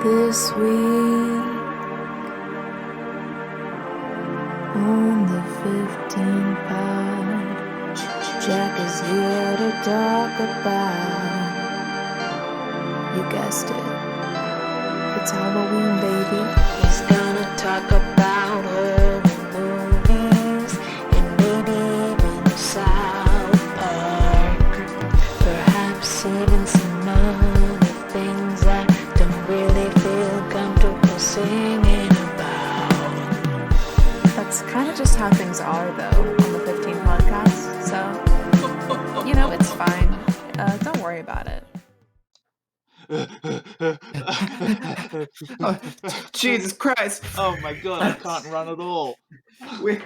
This week on the 15 pod, Jack is here to talk about, you guessed it, it's Halloween, baby. He's gonna talk about horror movies and maybe even South Park, perhaps even some other things I don't really feel comfortable singing about. That's kind of just how things are, though, on the 15 podcast. So, you know, it's fine. Don't worry about it. Oh, Jesus Christ! Oh my god, I can't run at all. We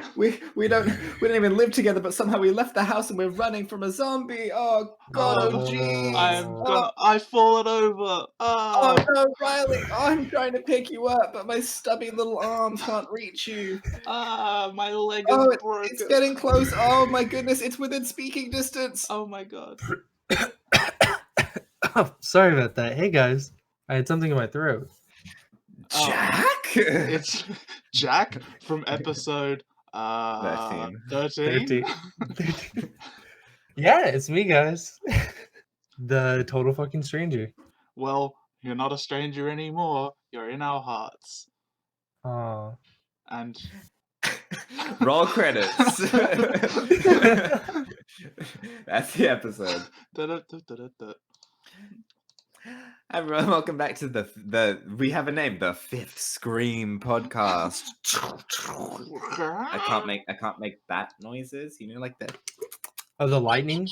don't even live together, but somehow we left the house and we're running from a zombie. Oh God! Oh jeez! I've fallen over. Oh no, Riley! I'm trying to pick you up, but my stubby little arms can't reach you. My leg is broken. It's getting close. Oh my goodness! It's within speaking distance. Oh my god. Oh, sorry about that. Hey guys, I had something in my throat. Jack? It's Jack from episode 13. Yeah, it's me, guys. The total fucking stranger. Well, you're not a stranger anymore. You're in our hearts. Aw. And Roll credits. That's the episode. Hi everyone, welcome back to the we have a name, the FIFSCREAM podcast. I can't make bat noises, you know, like that. Oh, the lightning?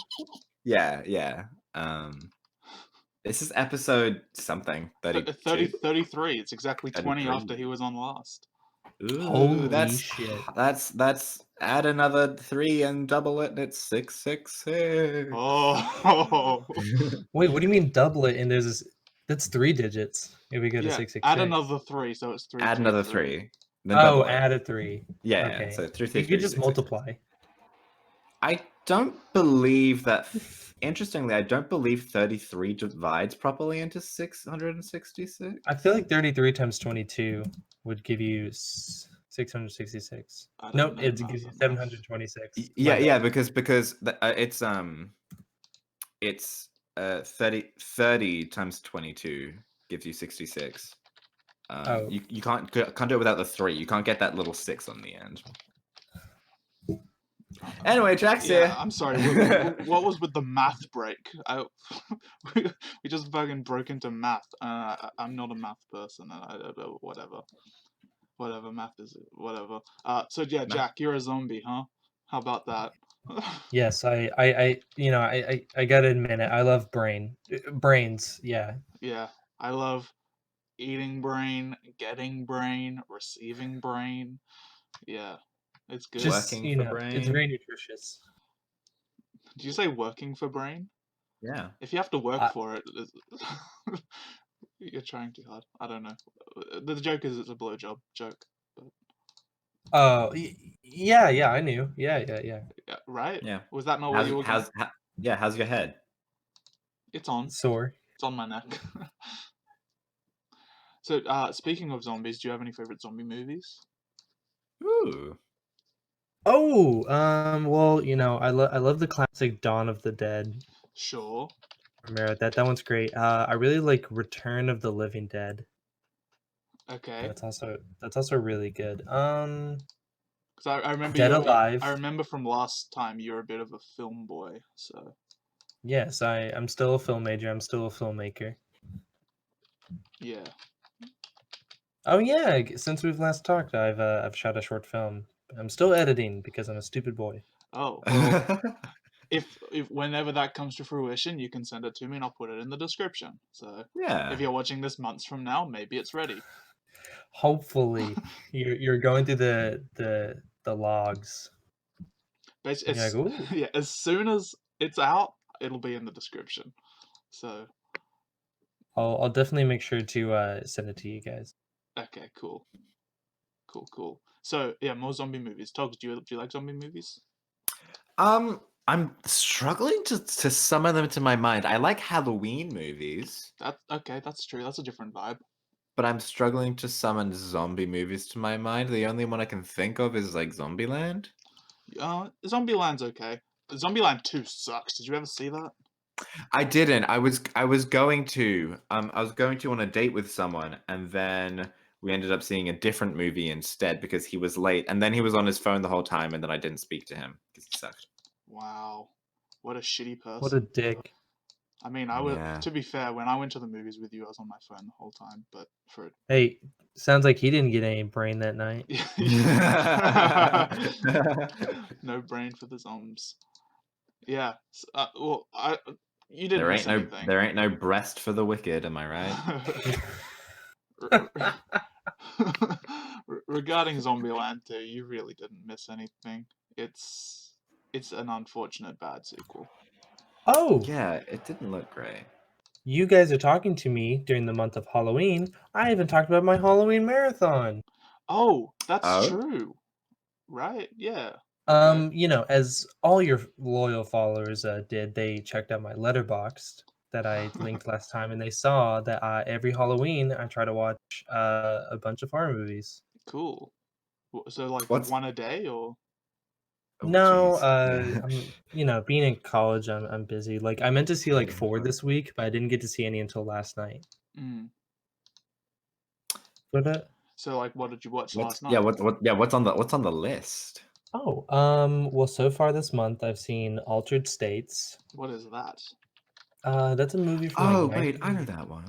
Yeah. This is episode something 33. It's exactly 20 after he was on last. Ooh, Holy shit. That's add another 3 and double it and it's 666. Oh. Wait, what do you mean double it? And there's this, that's 3 digits. If we go to 666. Add another 3, so it's 3. Add another 3. Then double add a 3. Yeah, okay. So 3, 3, you could just multiply. I don't believe that. Interestingly, I don't believe 33 divides properly into 666. I feel like 33 times 22 would give you 666. Nope, it gives you 726. Yeah, because it's 30 times 22 gives you 66. You can't do it without the 3. You can't get that little 6 on the end. Anyway, Jack's here. I'm sorry. What was with the math break? We just fucking broke into math. I'm not a math person. I don't know. Whatever math is. Whatever. So yeah, Jack, you're a zombie, huh? How about that? Yes, I gotta admit it. I love brains. Yeah. Yeah, I love eating brain, getting brain, receiving brain. Yeah. It's good. Just, working for brain. It's very nutritious. Did you say working for brain? Yeah. If you have to work for it, you're trying too hard. I don't know. The joke is it's a blowjob joke. But... Oh, yeah, I knew. Yeah. Right? Yeah. Was that not what you were how's your head? It's on. Sore. It's on my neck. So, speaking of zombies, do you have any favorite zombie movies? Ooh. Oh, well, I love the classic Dawn of the Dead. Sure. Remember that one's great. I really like Return of the Living Dead. Okay. That's also really good. Because I remember Dead Alive. I remember from last time you're a bit of a film boy, so. Yes, I'm still a film major. I'm still a filmmaker. Yeah. Oh yeah, since we've last talked, I've shot a short film. I'm still editing because I'm a stupid boy. Oh, well, if whenever that comes to fruition, you can send it to me and I'll put it in the description. So yeah, if you're watching this months from now, maybe it's ready. Hopefully, you're going through the logs. Basically, yeah, as soon as it's out, it'll be in the description. So I'll definitely make sure to send it to you guys. Okay, cool. So yeah, more zombie movies. Togs, do you like zombie movies? I'm struggling to summon them to my mind. I like Halloween movies. That's true. That's a different vibe. but I'm struggling to summon zombie movies to my mind. The only one I can think of is like Zombieland. Zombieland's okay. Zombieland 2 sucks. Did you ever see that? I didn't. I was going to on a date with someone, and then we ended up seeing a different movie instead because he was late, and then he was on his phone the whole time, and then I didn't speak to him because he sucked. Wow, what a shitty person. What a dick. I mean, to be fair, when I went to the movies with you, I was on my phone the whole time. But hey, sounds like he didn't get any brain that night. No brain for the zombies. Yeah. Well, you didn't miss anything. There ain't no breast for the wicked. Am I right? Regarding Zombieland 2, you really didn't miss anything. It's an unfortunate bad sequel. Oh! Yeah, it didn't look great. You guys are talking to me during the month of Halloween. I even talked about my Halloween marathon. Oh, that's true. Right? Yeah. As all your loyal followers did, they checked out my Letterboxd that I linked last time, and they saw that every Halloween I try to watch a bunch of horror movies. Cool. So like one a day or? No, I'm being in college, I'm busy. Like I meant to see like 4 this week, but I didn't get to see any until last night. So like, what did you watch last night? Yeah, what's on the list? Oh, well, so far this month I've seen Altered States. What is that? That's a movie from like wait, I know that one.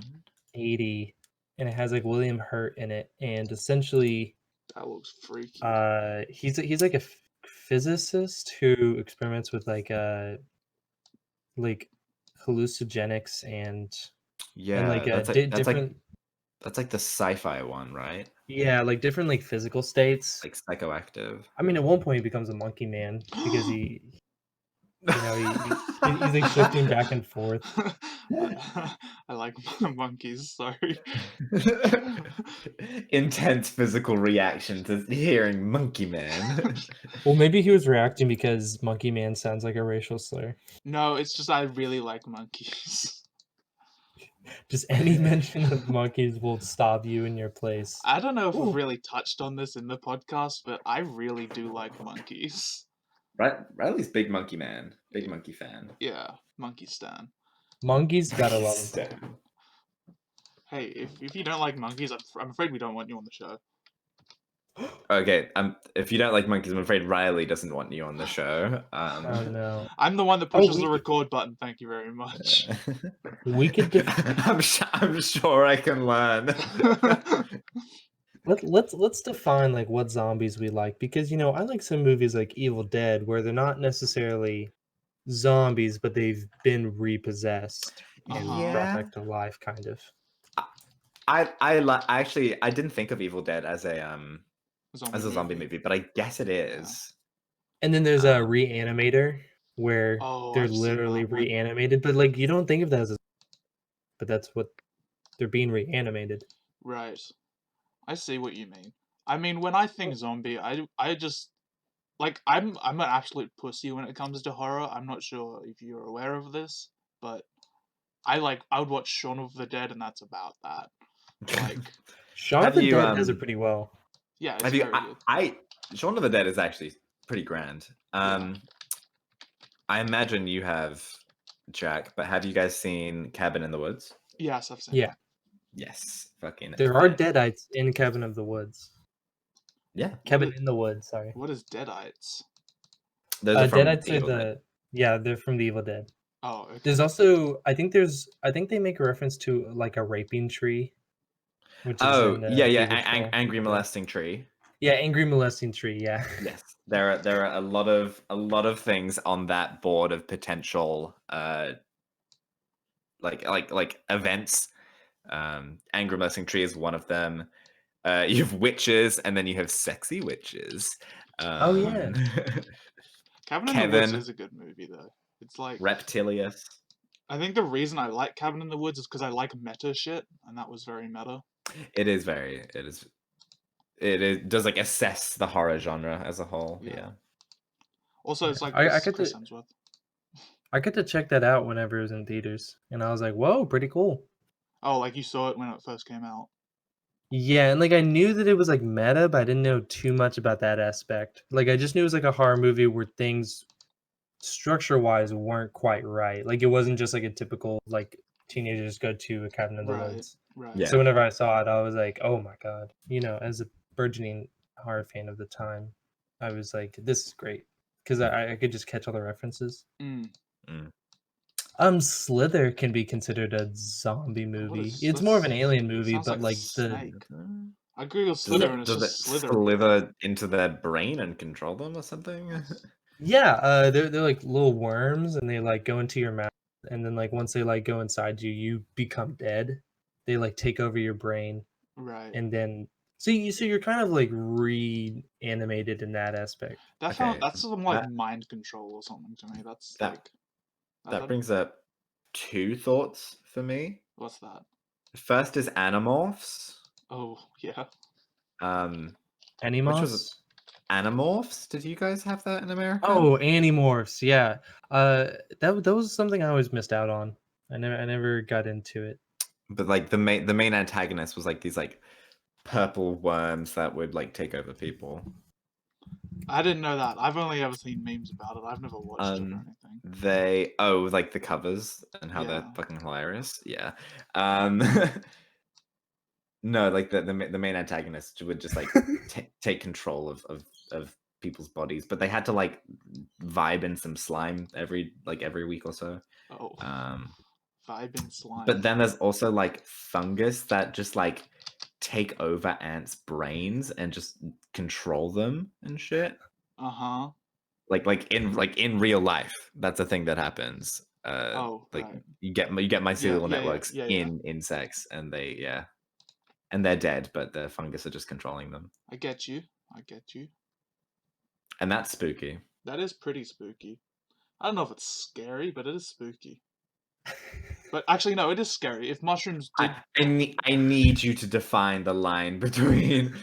1980, and it has like William Hurt in it, and essentially that looks freaky. He's like a physicist who experiments with like hallucinogenics and like different. That's like the sci-fi one, right? Yeah, like different like physical states. Like psychoactive. I mean, at one point he becomes a monkey man because he's like shifting back and forth. I like monkeys, sorry. Intense physical reaction to hearing Monkey Man. Well, maybe he was reacting because Monkey Man sounds like a racial slur. No, it's just I really like monkeys. Just any mention of monkeys will stop you in your place. I don't know if we've really touched on this in the podcast, but I really do like monkeys. Riley's big monkey man. Big monkey fan. Yeah, monkey stan. Monkeys gotta love them. Hey, if you don't like monkeys, I'm afraid we don't want you on the show. Okay, if you don't like monkeys, I'm afraid Riley doesn't want you on the show. Oh no! I'm the one that pushes the record button. Thank you very much. We could. I'm sure I can learn. Let's define like what zombies we like, because I like some movies like Evil Dead where they're not necessarily zombies, but they've been repossessed and brought back to life, kind of. Actually, I didn't think of Evil Dead as a zombie movie, but I guess it is. Yeah. And then there's a Reanimator where they're literally reanimated, but like you don't think of that as but that's what they're being reanimated. Right. I see what you mean. I mean, when I think zombie, I just like I'm an absolute pussy when it comes to horror. I'm not sure if you're aware of this, but I would watch Shaun of the Dead, and that's about that. Like Shaun of the Dead does it pretty well. Yeah, it's very good. Shaun of the Dead is actually pretty grand. I imagine you have, Jack, but have you guys seen Cabin in the Woods? Yes, I've seen it. Yes, fucking. There are Deadites in Cabin of the Woods. Yeah, Cabin in the Woods. Sorry. What is Deadites? Deadites are they're from the Evil Dead. Oh, okay. There's also I think they make a reference to like a raping tree. Which is Angry Molesting Tree. Yeah, Angry Molesting Tree. Yeah. Yes, there are a lot of things on that board of potential like events. Angry Molesting Tree is one of them. You have witches, and then you have sexy witches. Oh yeah. Cabin in the Woods is a good movie though. It's like Reptilius. I think the reason I like Cabin in the Woods is because I like meta shit, and that was very meta. It does like assess the horror genre as a whole. Yeah. Also, it's like Chris Hemsworth. I get to check that out whenever it was in theaters, and I was like, "Whoa, pretty cool." Oh, like you saw it when it first came out? Yeah, and like I knew that it was like meta, but I didn't know too much about that aspect. Like I just knew it was like a horror movie where things structure-wise weren't quite right. Like it wasn't just like a typical like teenagers go to a cabin in the Right, woods. right. Yeah. So whenever I saw it, I was like, "Oh my god!" As a burgeoning horror fan of the time, I was like, "This is great," because I could just catch all the references. Mm. Slither can be considered a zombie What movie. is It's more of an that's? alien movie, Sounds but like like the snake. I Google Does Slither yeah, and it's does it just Slither. slither into their brain and control them or something? That's- yeah, they're like little worms, and they like go into your mouth, and then like once they like go inside you, you become dead. They like take over your brain, Right. and then so you're kind of like reanimated in that aspect. Okay, That's some like that mind control or something to me. That's that like that brings up two thoughts for me. what's that? First is Animorphs, Oh yeah. which was Animorphs? Animorphs. Did you guys have that in America? Oh, Animorphs, yeah. That was something I always missed out on. I never got into it. But like the main antagonist was like these like purple worms that would like take over people. I didn't know that. I've only ever seen memes about it. I've never watched it or anything. They like the covers and how they're Yeah. fucking hilarious. Yeah. No, like the main antagonist would just like take control of people's bodies, but they had to like vibe in some slime every week or so. Oh, vibe and slime. But then there's also like fungus that just like take over ants' brains and just control them and shit. Uh-huh. Like in real life, that's a thing that happens. Oh, Like right. you get mycelial yeah, networks yeah. in insects, and they're dead, but the fungus are just controlling them, I get you. I get you. and that's spooky. That is pretty spooky. I don't know if it's scary, but it is spooky. But actually, no, it is scary. If mushrooms did, I need you to define the line between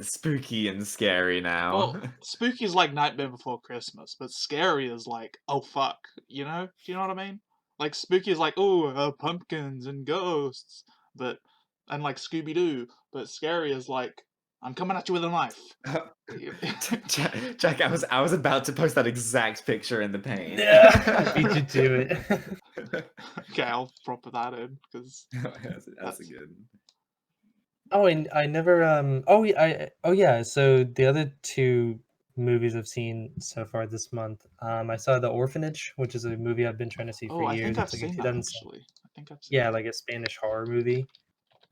spooky and scary now. well, spooky is like Nightmare Before Christmas, but scary is like, oh fuck, you know? Do you know what I mean? Like spooky is like, oh, pumpkins and ghosts, and like Scooby Doo. But scary is like, I'm coming at you with a knife. Jack, I was about to post that exact picture in the paint. I beat you to it. Okay, I'll proper that in because that's a good. Oh, and I never yeah. So the other two movies I've seen so far this month, I saw The Orphanage, which is a movie I've been trying to see for Oh, I think years. I've It's like a seen that 2007, actually. I think I've seen yeah, that. like a Spanish horror movie.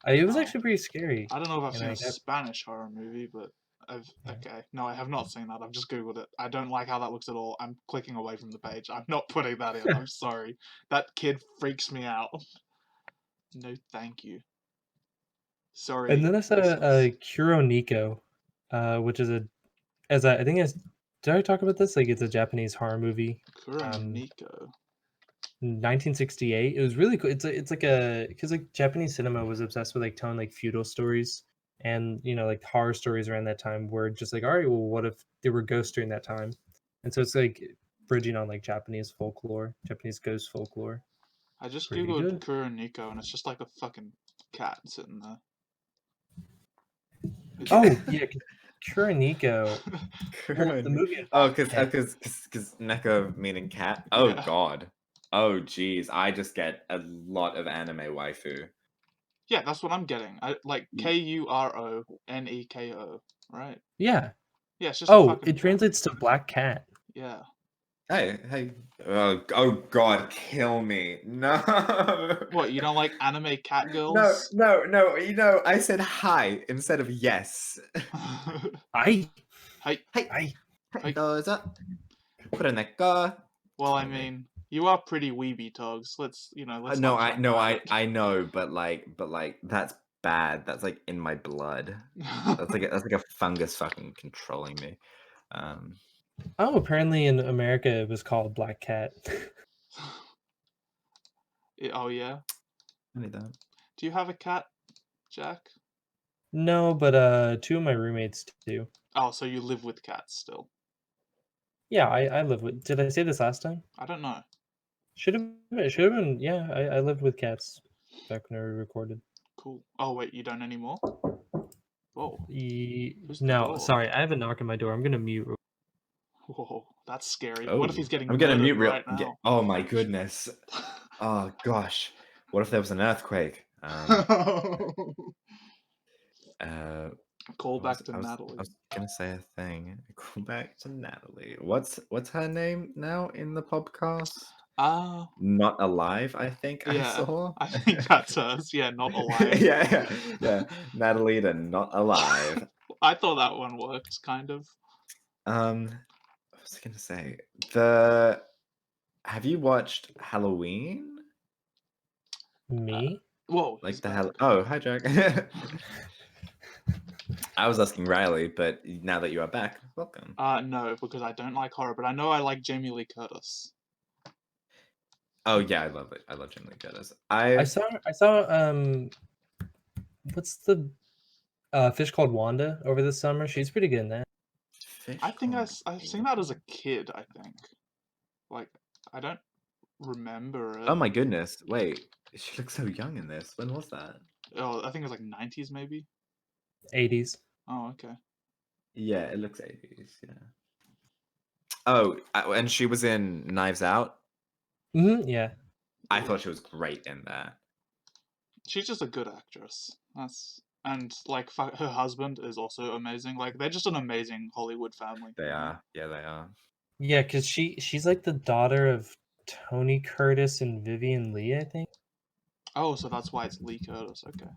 It was Oh. actually pretty scary. I don't know if I've And seen I a got, Spanish horror movie, but yeah. okay. No, I have not seen that. I've just googled it. I don't like how that looks at all. I'm clicking away from the page. I'm not putting that in. I'm sorry. That kid freaks me out. No, thank you. Sorry. And then I saw listeners. Kuroniko, which is I think did I talk about this? Like it's a Japanese horror movie. Kuroniko. 1968. It was really cool. It's like a because like Japanese cinema was obsessed with like telling like feudal stories and like horror stories around that time were just like, all right, well, what if there were ghosts during that time? And so it's like bridging on like Japanese folklore, Japanese ghost folklore. I just Pretty googled good. Kuroniko and it's just like a fucking cat sitting there. Oh yeah, Kuroniko. Well, the movie Oh, involved cat. because Neko meaning cat. Oh Yeah. god. Oh jeez, I just get a lot of anime waifu. Yeah, that's what I'm getting. I like Kuroneko, right? Yeah. Yeah, it's just a Oh, fucking it cat. translates to black cat. Yeah. Hey. Oh god, kill me. No. What, you don't like anime cat No, girls? no. I said hi instead of yes. I. Hey, Hi. Hey. Does up. Put in that car. well, I Kill me. mean, you are pretty weeby, Togs. Let's No, not I talk no, about I know, but like that's bad. That's like in my blood. That's like a fungus fucking controlling me. Oh, apparently in America it was called black cat. Oh, yeah? I need that. Do you have a cat, Jack? No, but two of my roommates do. Oh, so you live with cats still. Yeah, I live with. Did I say this last time? I don't know. Should have been. Yeah, I lived with cats back when we recorded. Cool. Oh wait, you don't anymore? Whoa. Who's the No, door? sorry, I have a knock on my door. I'm gonna mute. Whoa, that's scary. Oh, What if he's getting I'm gonna murdered mute real. right now? Oh my goodness. Oh gosh. What if there was an earthquake? Uh, Call what was back it? to Natalie. I was gonna say a thing. Call back to Natalie. What's her name now in the podcast? Not alive, I think I Yeah, saw. I think that's hers. Yeah, not alive. yeah. Natalie the not alive. I thought that one worked, kind of. What was I gonna say? Have you watched Halloween? Me? Whoa, Like he's the back. hell? Oh, hi Jack. I was asking Riley, but now that you are back, welcome. No, because I don't like horror, but I know I like Jamie Lee Curtis. Oh yeah, I love it. I love Jamie Lee Curtis. I saw what's the fish called Wanda over the summer? She's pretty good in that. I think I've seen that as a kid, I think. Like, I don't remember it. Oh my goodness! Wait, she looks so young in this. When was that? Oh, I think it was like 90s, maybe? 80s. Oh, okay. Yeah, it looks 80s. Yeah. Oh, and she was in Knives Out. Yeah. I thought she was great in that. She's just a good actress. And like her husband is also amazing. Like they're just an amazing Hollywood family. They are. Yeah, they are. Yeah, because she's like the daughter of Tony Curtis and Vivian Lee, I think. Oh, so that's why it's Lee Curtis. Okay.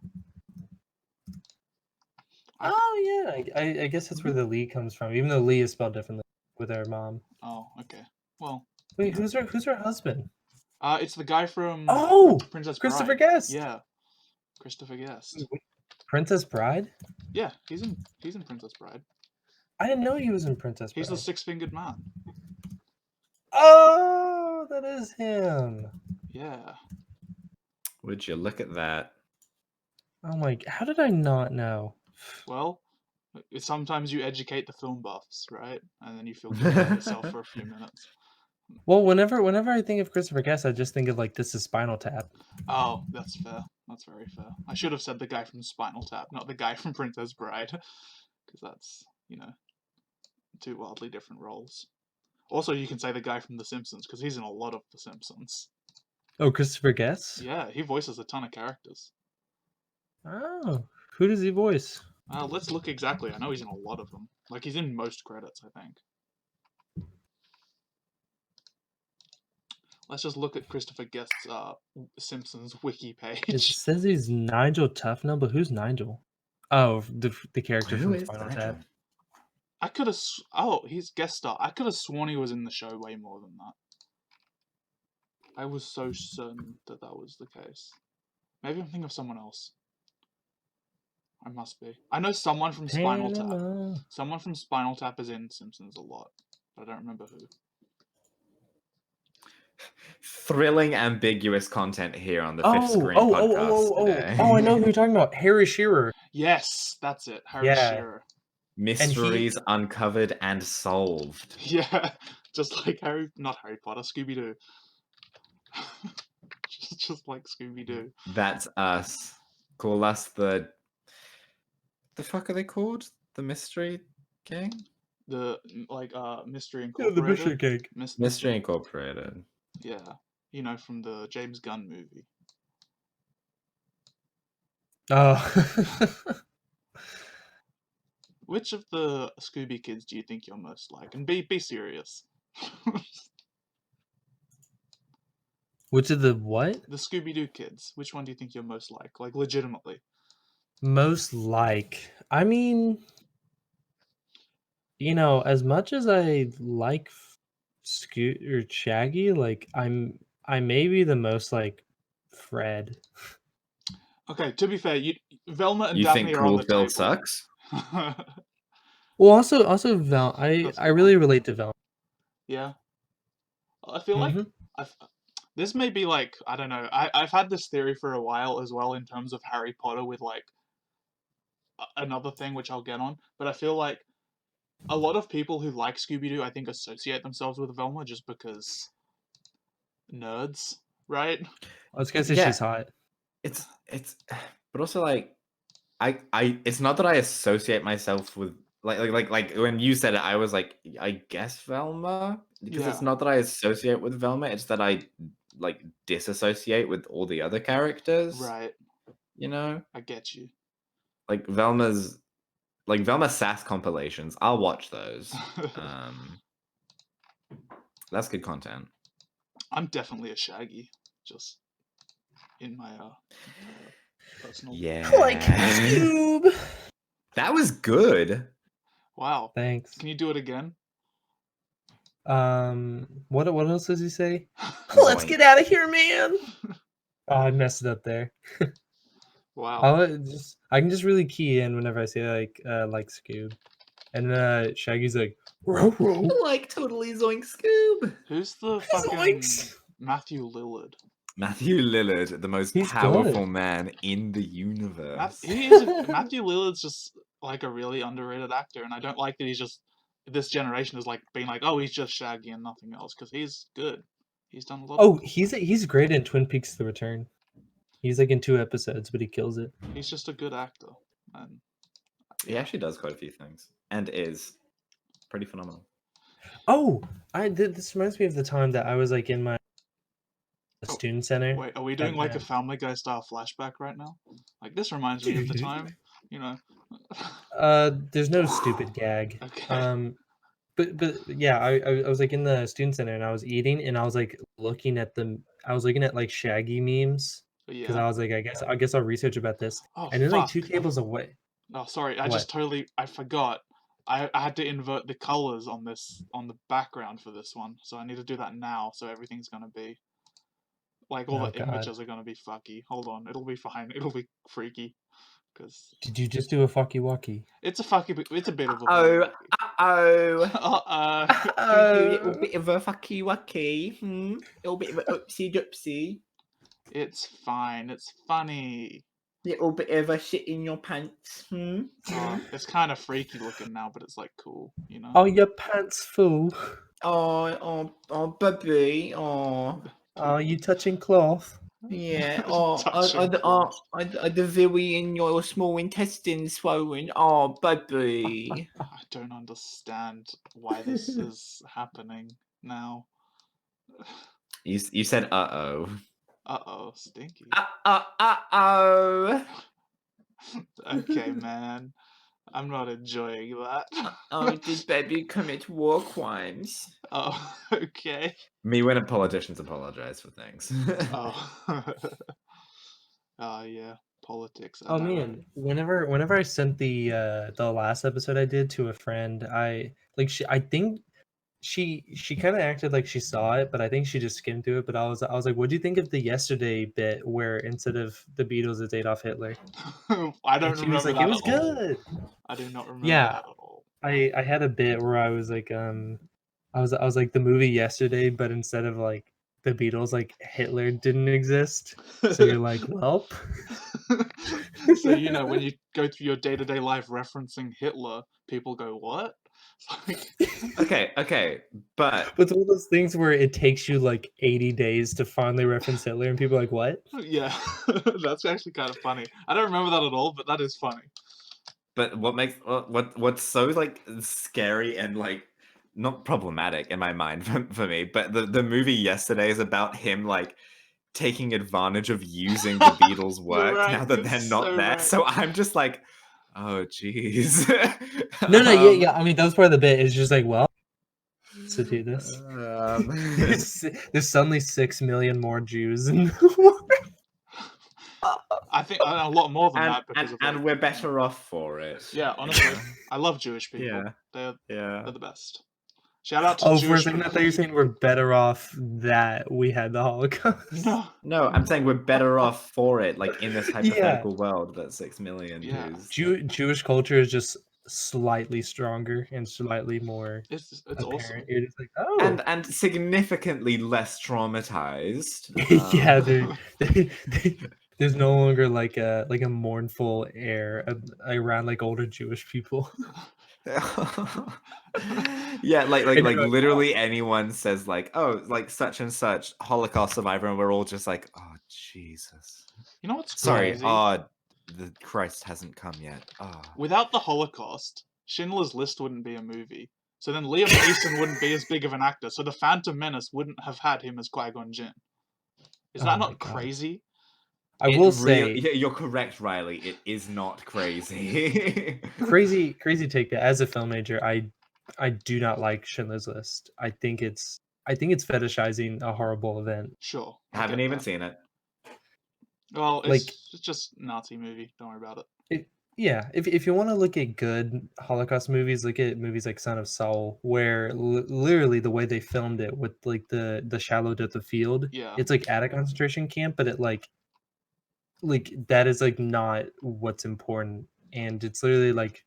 Oh yeah, I guess that's where the Lee comes from. Even though Lee is spelled differently with her mom. Oh, okay. Well. Wait, who's her husband? It's the guy from Princess Christopher Bride. Guest. Yeah, Christopher Guest. Princess Bride. Yeah, he's in Princess Bride. I didn't know he was in Princess Bride. He's the six-fingered man. Oh, that is him. Yeah. Would you look at that? Oh my! How did I not know? Well, sometimes you educate the film buffs, right? And then you feel good about yourself for a few minutes. Well, whenever I think of Christopher Guest, I just think of like This Is Spinal Tap. Oh, that's fair. That's very fair. I should have said the guy from Spinal Tap, not the guy from Princess Bride, because that's, two wildly different roles. Also, you can say the guy from The Simpsons, because he's in a lot of The Simpsons. Oh, Christopher Guest? Yeah, he voices a ton of characters. Oh, who does he voice? Let's look exactly. I know he's in a lot of them. Like, he's in most credits, I think. Let's just look at Christopher Guest's Simpsons wiki page. It says he's Nigel Tufnell, but who's Nigel? Oh, the character from Spinal Tap. I could have. Oh, he's guest star. I could have sworn he was in the show way more than that. I was so certain that was the case. Maybe I'm thinking of someone else. I must be. I know someone from Spinal Tap. Someone from Spinal Tap is in Simpsons a lot, but I don't remember who. Thrilling, ambiguous content here on the FIFSCREAM podcast today. Oh, I know who you're talking about. Harry Shearer. Yes, that's it. Harry Shearer. Mysteries uncovered and solved. Yeah, just like not Harry Potter, Scooby-Doo. just like Scooby-Doo. That's us. Call us the fuck are they called? The Mystery Gang? Mystery Incorporated. Yeah, the Mystery Gang. Mystery Incorporated. Yeah, from the James Gunn movie. Oh. Which of the Scooby kids do you think you're most like? And be serious. Which of the what? The Scooby-Doo kids. Which one do you think you're most like? Like, legitimately. Most like. I mean, as much as I like Scoot or Shaggy, like I may be the most like Fred. Okay, to be fair, Velma and you Daphne think are on Cool the Phil table. sucks? Well, also Vel. I really relate to Vel. Yeah. I feel like this may be like, I don't know. I've had this theory for a while as well in terms of Harry Potter with like another thing which I'll get on, but I feel like a lot of people who like Scooby-Doo I think associate themselves with Velma just because nerds, right? I was gonna say she's hot. It's but also like I it's not that I associate myself with like when you said it, I was like, I guess Velma, because it's Yeah. not that I associate with Velma, it's that I like disassociate with all the other characters. Right. You know, I get you. like Velma SAS compilations. I'll watch those. That's good content. I'm definitely a Shaggy, just in my personal. Yeah, Like Scoob. that was good. Wow. Thanks. Can you do it again? What else does he say? Boink. Let's get out of here, man. Oh, I messed it up there. Wow. I can just really key in whenever I say like Scoob, and Shaggy's like row row. Like totally Zoink Scoob. Who's the fucking Zoinks. Matthew Lillard? Matthew Lillard, the most He's powerful good. man in the universe. Matthew Lillard's just like a really underrated actor, and I don't like that he's just this generation is like being like, oh, he's just Shaggy and nothing else, because he's good. He's done a lot. Oh, he's great in Twin Peaks: The Return. He's like in 2 episodes, but he kills it. He's just a good actor, and He actually does quite a few things, and is pretty phenomenal. Oh, this reminds me of the time that I was like in my student center. Wait, are we doing like a Family Guy style flashback right now? Like, this reminds me of the time, you know. There's no stupid gag. Okay. But yeah, I was like in the student center and I was eating and I was like looking at like Shaggy memes because Yeah. I was like I guess I'll research about this. Oh, And then like 2 fuck. tables away. Oh, sorry. I What? forgot. I had to invert the colors on the background for this one, so I need to do that now. So everything's gonna be like all Oh, the God. images are gonna be fucky. Hold on, it'll be fine. It'll be freaky, because Did you just do a fucky walkie? it's a fucky. It's a bit of a. Oh, Oh. little bit of a fucky wucky. Little bit of a oopsie doopsie. It's fine. It's funny. Little bit of a shit in your pants. It's kind of freaky looking now, but it's like cool, you know. Are your pants full? Oh, baby. Oh, Are you touching cloth? yeah. Touching cloth. Are the very in your small intestines swollen? Oh, baby. I don't understand why this is happening now. You said uh-oh. Uh-oh, stinky. Uh-oh. Okay, man. I'm not enjoying that. Oh, did baby commit war crimes? Oh, okay. Me when politicians apologize for things. Oh. Yeah, politics. Oh man, whenever I sent the last episode I did to a friend, I think she kind of acted like she saw it, but I think she just skimmed through it. But I was like, what do you think of the yesterday bit where instead of the Beatles it's Adolf Hitler? I don't And she remember was like, that it was at all. good. I do not remember Yeah. that at all. I had a bit where I was like I was like the movie Yesterday, but instead of like the Beatles, like Hitler didn't exist. So you're like, well. So, you know, when you go through your day-to-day life referencing Hitler, people go, what? Okay, but It's one of those things where it takes you like 80 days to finally reference Hitler, and people are like, what? Yeah, that's actually kind of funny. I don't remember that at all, but that is funny. But what's so like scary and like not problematic in my mind for me, but the movie Yesterday is about him like taking advantage of using the Beatles' work right, now that they're not so there. right. So I'm just like, oh jeez. No, yeah. I mean, that was part of the bit. It's just like, well, to do this. There's suddenly 6 million more Jews in the world. I think a lot more than that because of and we're better off for it. Yeah, honestly, I love Jewish people. Yeah. They're the best. Shout out to Oh, Jewish for a second, I thought you were saying we're better off that we had the Holocaust. No, I'm saying we're better off for it, like in this hypothetical world that 6 million Jews. Jewish culture is just slightly stronger and slightly more it's apparent. awesome. You're just like, oh, and significantly less traumatized. Yeah, there's no longer like a mournful air around like older Jewish people. Yeah, like like, literally anyone says like, oh, like such and such Holocaust survivor, and we're all just like, oh Jesus. You know what's Sorry, crazy? the Christ hasn't come yet. Ah. Without the Holocaust, Schindler's List wouldn't be a movie. So then Liam Neeson wouldn't be as big of an actor. So the Phantom Menace wouldn't have had him as Qui-Gon Jinn. Is that Oh my not God. crazy? I will say, yeah, you're correct, Riley. It is not crazy. crazy take. As a film major, I do not like Schindler's List. I think it's fetishizing a horrible event. Sure. I Haven't get even that. seen it. Well, Like- it's just Nazi movie. Don't worry about it. Yeah, if you want to look at good Holocaust movies, look at movies like Son of Saul, where literally the way they filmed it with like the shallow depth of field, Yeah. it's like at a concentration camp, but it like that is like not what's important, and it's literally like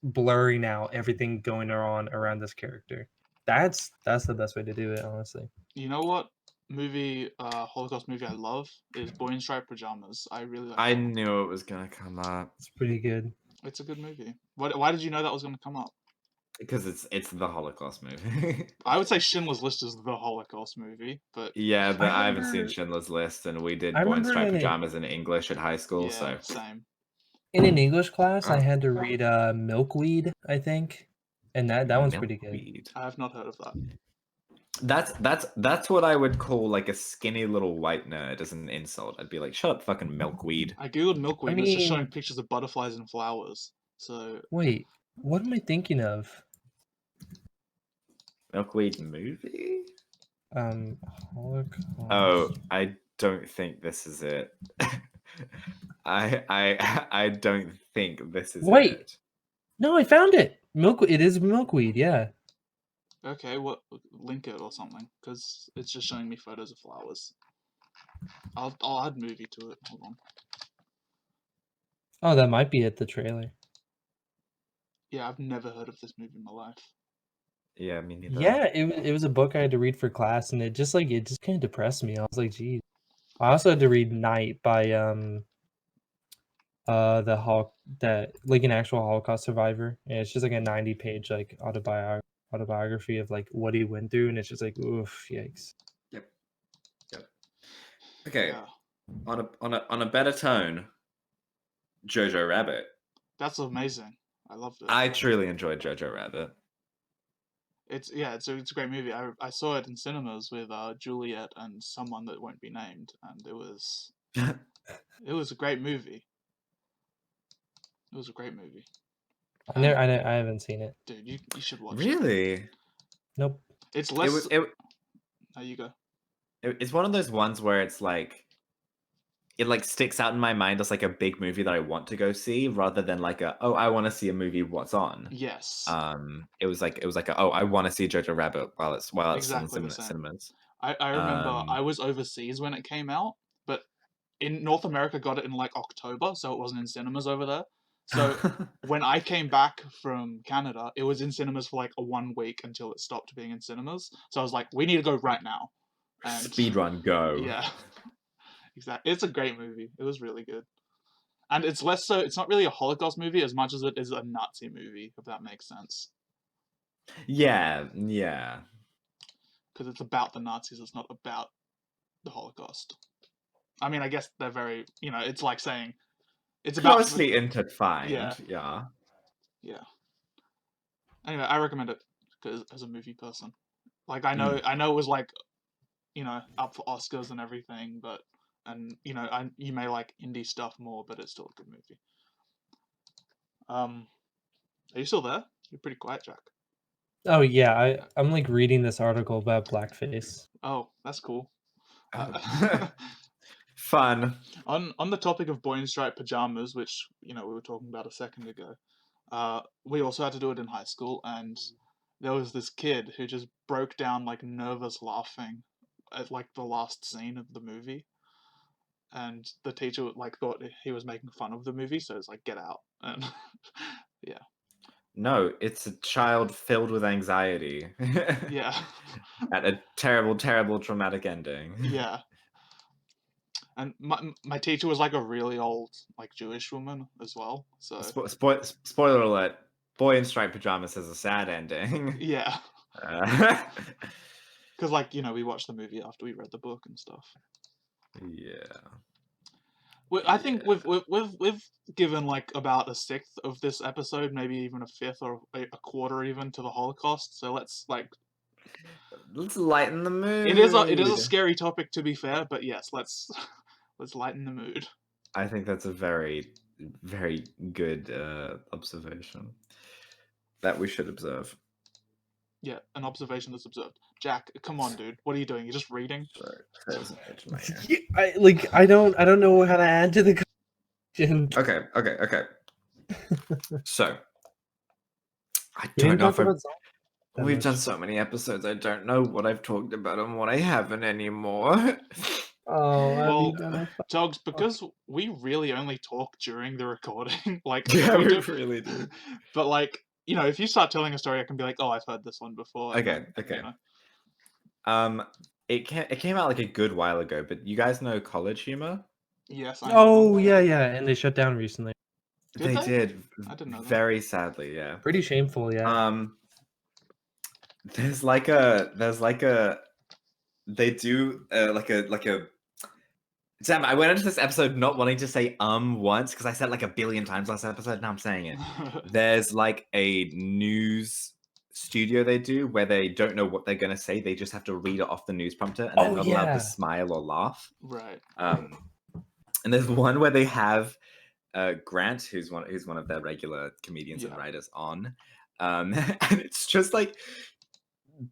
blurring out everything going on around this character. That's the best way to do it, honestly. You know what movie, Holocaust movie I love is Boy in Striped Pajamas. I really like I that one. knew it was gonna come up It's pretty good. It's a good movie. Why did you know that was going to come up? because it's the Holocaust movie. I would say Schindler's List is the Holocaust movie, but Yeah, but I haven't seen remember- Schindler's List, and we did I Boy in remember Striped in it- Pajamas in English at high school, yeah, so same. In an English class, I Oh. had to read Milkweed, I think, and that one's pretty good. Milkweed. I have not heard of that. That's what I would call like a skinny little white nerd as an insult. I'd be like, shut up, fucking milkweed. I googled milkweed. And it's just showing mean- pictures of butterflies and flowers. So Wait, what am I thinking of? Milkweed movie? Holocaust. Oh, I don't think this is it. I don't think this is Wait. it. No, I found it. It is milkweed. Yeah. okay, what link it or something because it's just showing me photos of flowers. I'll add movie to it. Hold on. Oh, that might be it. The trailer. Yeah, I've never heard of this movie in my life. Yeah, me neither. Yeah, it was a book I had to read for class, and it just kind of depressed me. I was like, geez. I also had to read Night by like an actual Holocaust survivor, and it's just like a 90-page like autobiography of like what he went through, and it's just like oof, yikes. Yep. Okay. Yeah, On a better tone, Jojo Rabbit. that's amazing. I loved it. I truly enjoyed Jojo Rabbit. It's a great movie. I saw it in cinemas with Juliet and someone that won't be named, and it was a great movie. It was a great movie. I haven't seen it. Dude, you should watch it. Really? Nope. It's less. It There you go. it's one of those ones where it's like it like sticks out in my mind as like a big movie that I want to go see rather than like I want to see a movie what's on. Yes. It was like I want to see Jojo Rabbit while it's Exactly in the same. cinemas. I remember I was overseas when it came out, but in North America got it in like October, so it wasn't in cinemas over there. So when I came back from Canada, it was in cinemas for like 1 week until it stopped being in cinemas. So I was like, we need to go right now. And Speedrun go. yeah, exactly. It's a great movie. It was really good. And it's less so, it's not really a Holocaust movie as much as it is a Nazi movie, if that makes sense. Yeah. Because it's about the Nazis, it's not about the Holocaust. I mean, I guess they're very, it's like saying, it's about... Closely intertwined. Yeah. Yeah. Yeah. Anyway, I recommend it as a movie person. Like, I know it was like, up for Oscars and everything, but, and, you may like indie stuff more, but it's still a good movie. Are you still there? You're pretty quiet, Jack. Oh yeah, I'm like reading this article about blackface. Oh, that's cool. Fun. On the topic of Boy in Striped Pajamas, which, we were talking about a second ago, we also had to do it in high school, and there was this kid who just broke down, like, nervous laughing at, like, the last scene of the movie. And the teacher, like, thought he was making fun of the movie, so it's like, get out. And yeah. No, it's a child filled with anxiety. Yeah. At a terrible, terrible traumatic ending. Yeah. And my teacher was like a really old, like, Jewish woman as well. So Spoiler alert: Boy in Striped Pajamas has a sad ending. yeah, Uh, because we watched the movie after we read the book and stuff. yeah. I think we've given like about a sixth of this episode, maybe even a fifth or a quarter even to the Holocaust. So let's lighten the mood. it is a scary topic to be fair, but yes, let's lighten the mood. I think that's a very, very good observation that we should observe. Yeah, an observation that's observed. Jack, come on, dude. What are you doing? You're just reading? Sorry, there's an itch in my ear. I don't know how to add to the question. Okay. So, I We don't didn't know talk if I've about zombies that We've much. done so many episodes, I don't know what I've talked about and what I haven't anymore. Oh, have Well, you done a Togs, because we really only talk during the recording, like Yeah, we do. really do. But like, you know, if you start telling a story, I can be like, oh, I've heard this one before. and Okay, then, okay. you know. It came out like a good while ago, but you guys know College Humor? Yes, I know Oh them. yeah, and they shut down recently. Did they? did. I didn't know that. Very sadly, yeah. Pretty shameful, yeah. There's like a they do like a Sam, I went into this episode not wanting to say once because I said like a billion times last episode. Now I'm saying it. There's like a news studio they do where they don't know what they're gonna say. They just have to read it off the news prompter and they're not allowed to smile or laugh. Right. And there's one where they have Grant, who's one of their regular comedians and writers on. And it's just like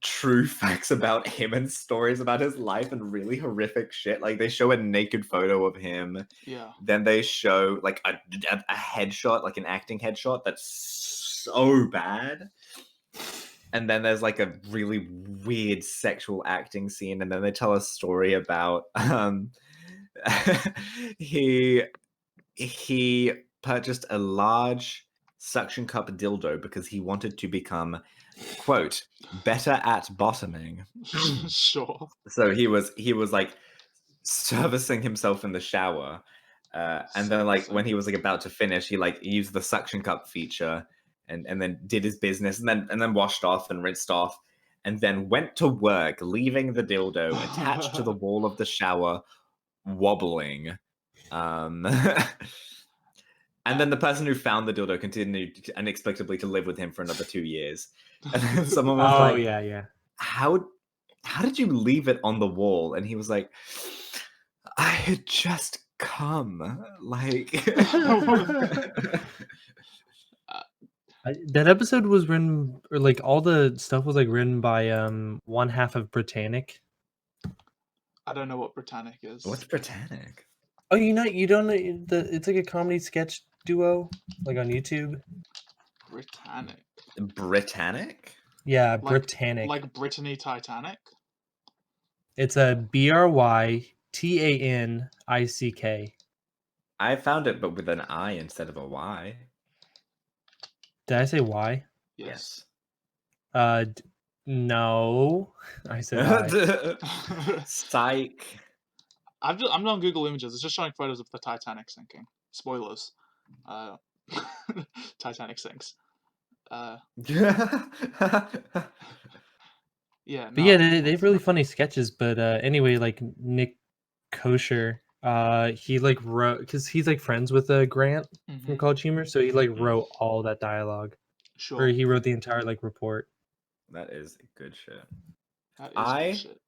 true facts about him and stories about his life and really horrific shit. Like they show a naked photo of him. Yeah. Then they show like a headshot, like an acting headshot that's so bad. And then there's like a really weird sexual acting scene. And then they tell a story about he purchased a large suction cup dildo because he wanted to become, quote, better at bottoming. Sure. So he was like servicing himself in the shower, and then like when he was like about to finish, he like used the suction cup feature and then did his business and then washed off and rinsed off and then went to work, leaving the dildo attached to the wall of the shower, wobbling. And then the person who found the dildo continued inexplicably to live with him for another 2 years. And then someone was like, yeah. How did you leave it on the wall? And he was like, I had just come. Like That episode was written, or like all the stuff was like written by one half of Britannic. I don't know what Britannic is. What's Britannic? Oh, you don't know it's like a comedy sketch duo, like on YouTube. Britannic. Britannic? Yeah, Like, Britannic. Like Brittany Titanic? It's a BRYTANICK. I found it, but with an I instead of a Y. Did I say Y? Yes. No, I said I. Psych. I'm on Google Images. It's just showing photos of the Titanic sinking. Spoilers. Titanic sinks. Yeah. But yeah, they have really funny sketches. But anyway, like Nick Kosher, he like wrote, because he's like friends with Grant from College Humor, so he like wrote all that dialogue. Sure. Or he wrote the entire like report. That is good shit. That is I good shit.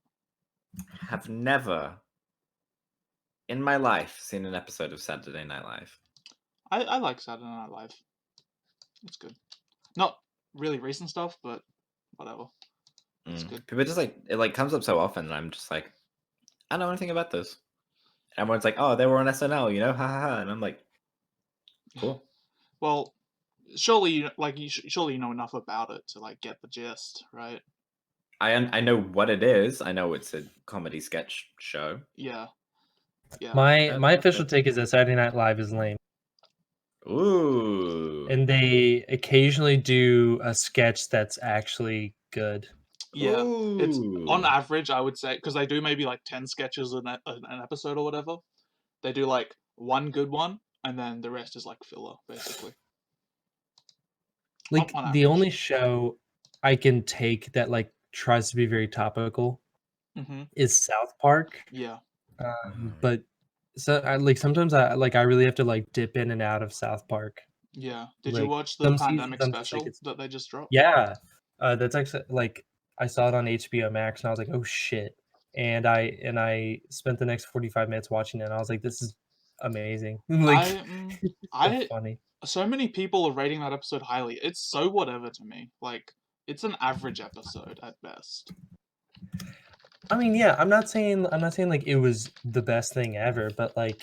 have never in my life seen an episode of Saturday Night Live. I like Saturday Night Live. It's good. Not really recent stuff, but whatever. It's good. People just like it like comes up so often, and I'm just like, I don't know anything about this. And everyone's like, oh, they were on SNL, you know, ha ha ha, and I'm like, cool. Well, surely you know enough about it to like get the gist, right? I know what it is. I know it's a comedy sketch show. Yeah. Yeah. My official take is that Saturday Night Live is lame. Ooh. And they occasionally do a sketch that's actually good. Yeah. Ooh. It's on average, I would say, because they do maybe like 10 sketches an episode or whatever. They do like one good one, and then the rest is like filler, basically. Like the only show I can take that like tries to be very topical is South Park. Yeah. But So I sometimes I really have to like dip in and out of South Park. Yeah. Did you Like watch the some seasons, pandemic I'm just like special it's that they just dropped? yeah. That's actually like I saw it on HBO Max and I was like, oh shit. And I spent the next 45 minutes watching it and I was like, this is amazing. Like it's so I funny. so many people are rating that episode highly. It's so whatever to me. Like it's an average episode at best. I mean, yeah, I'm not saying like it was the best thing ever, but like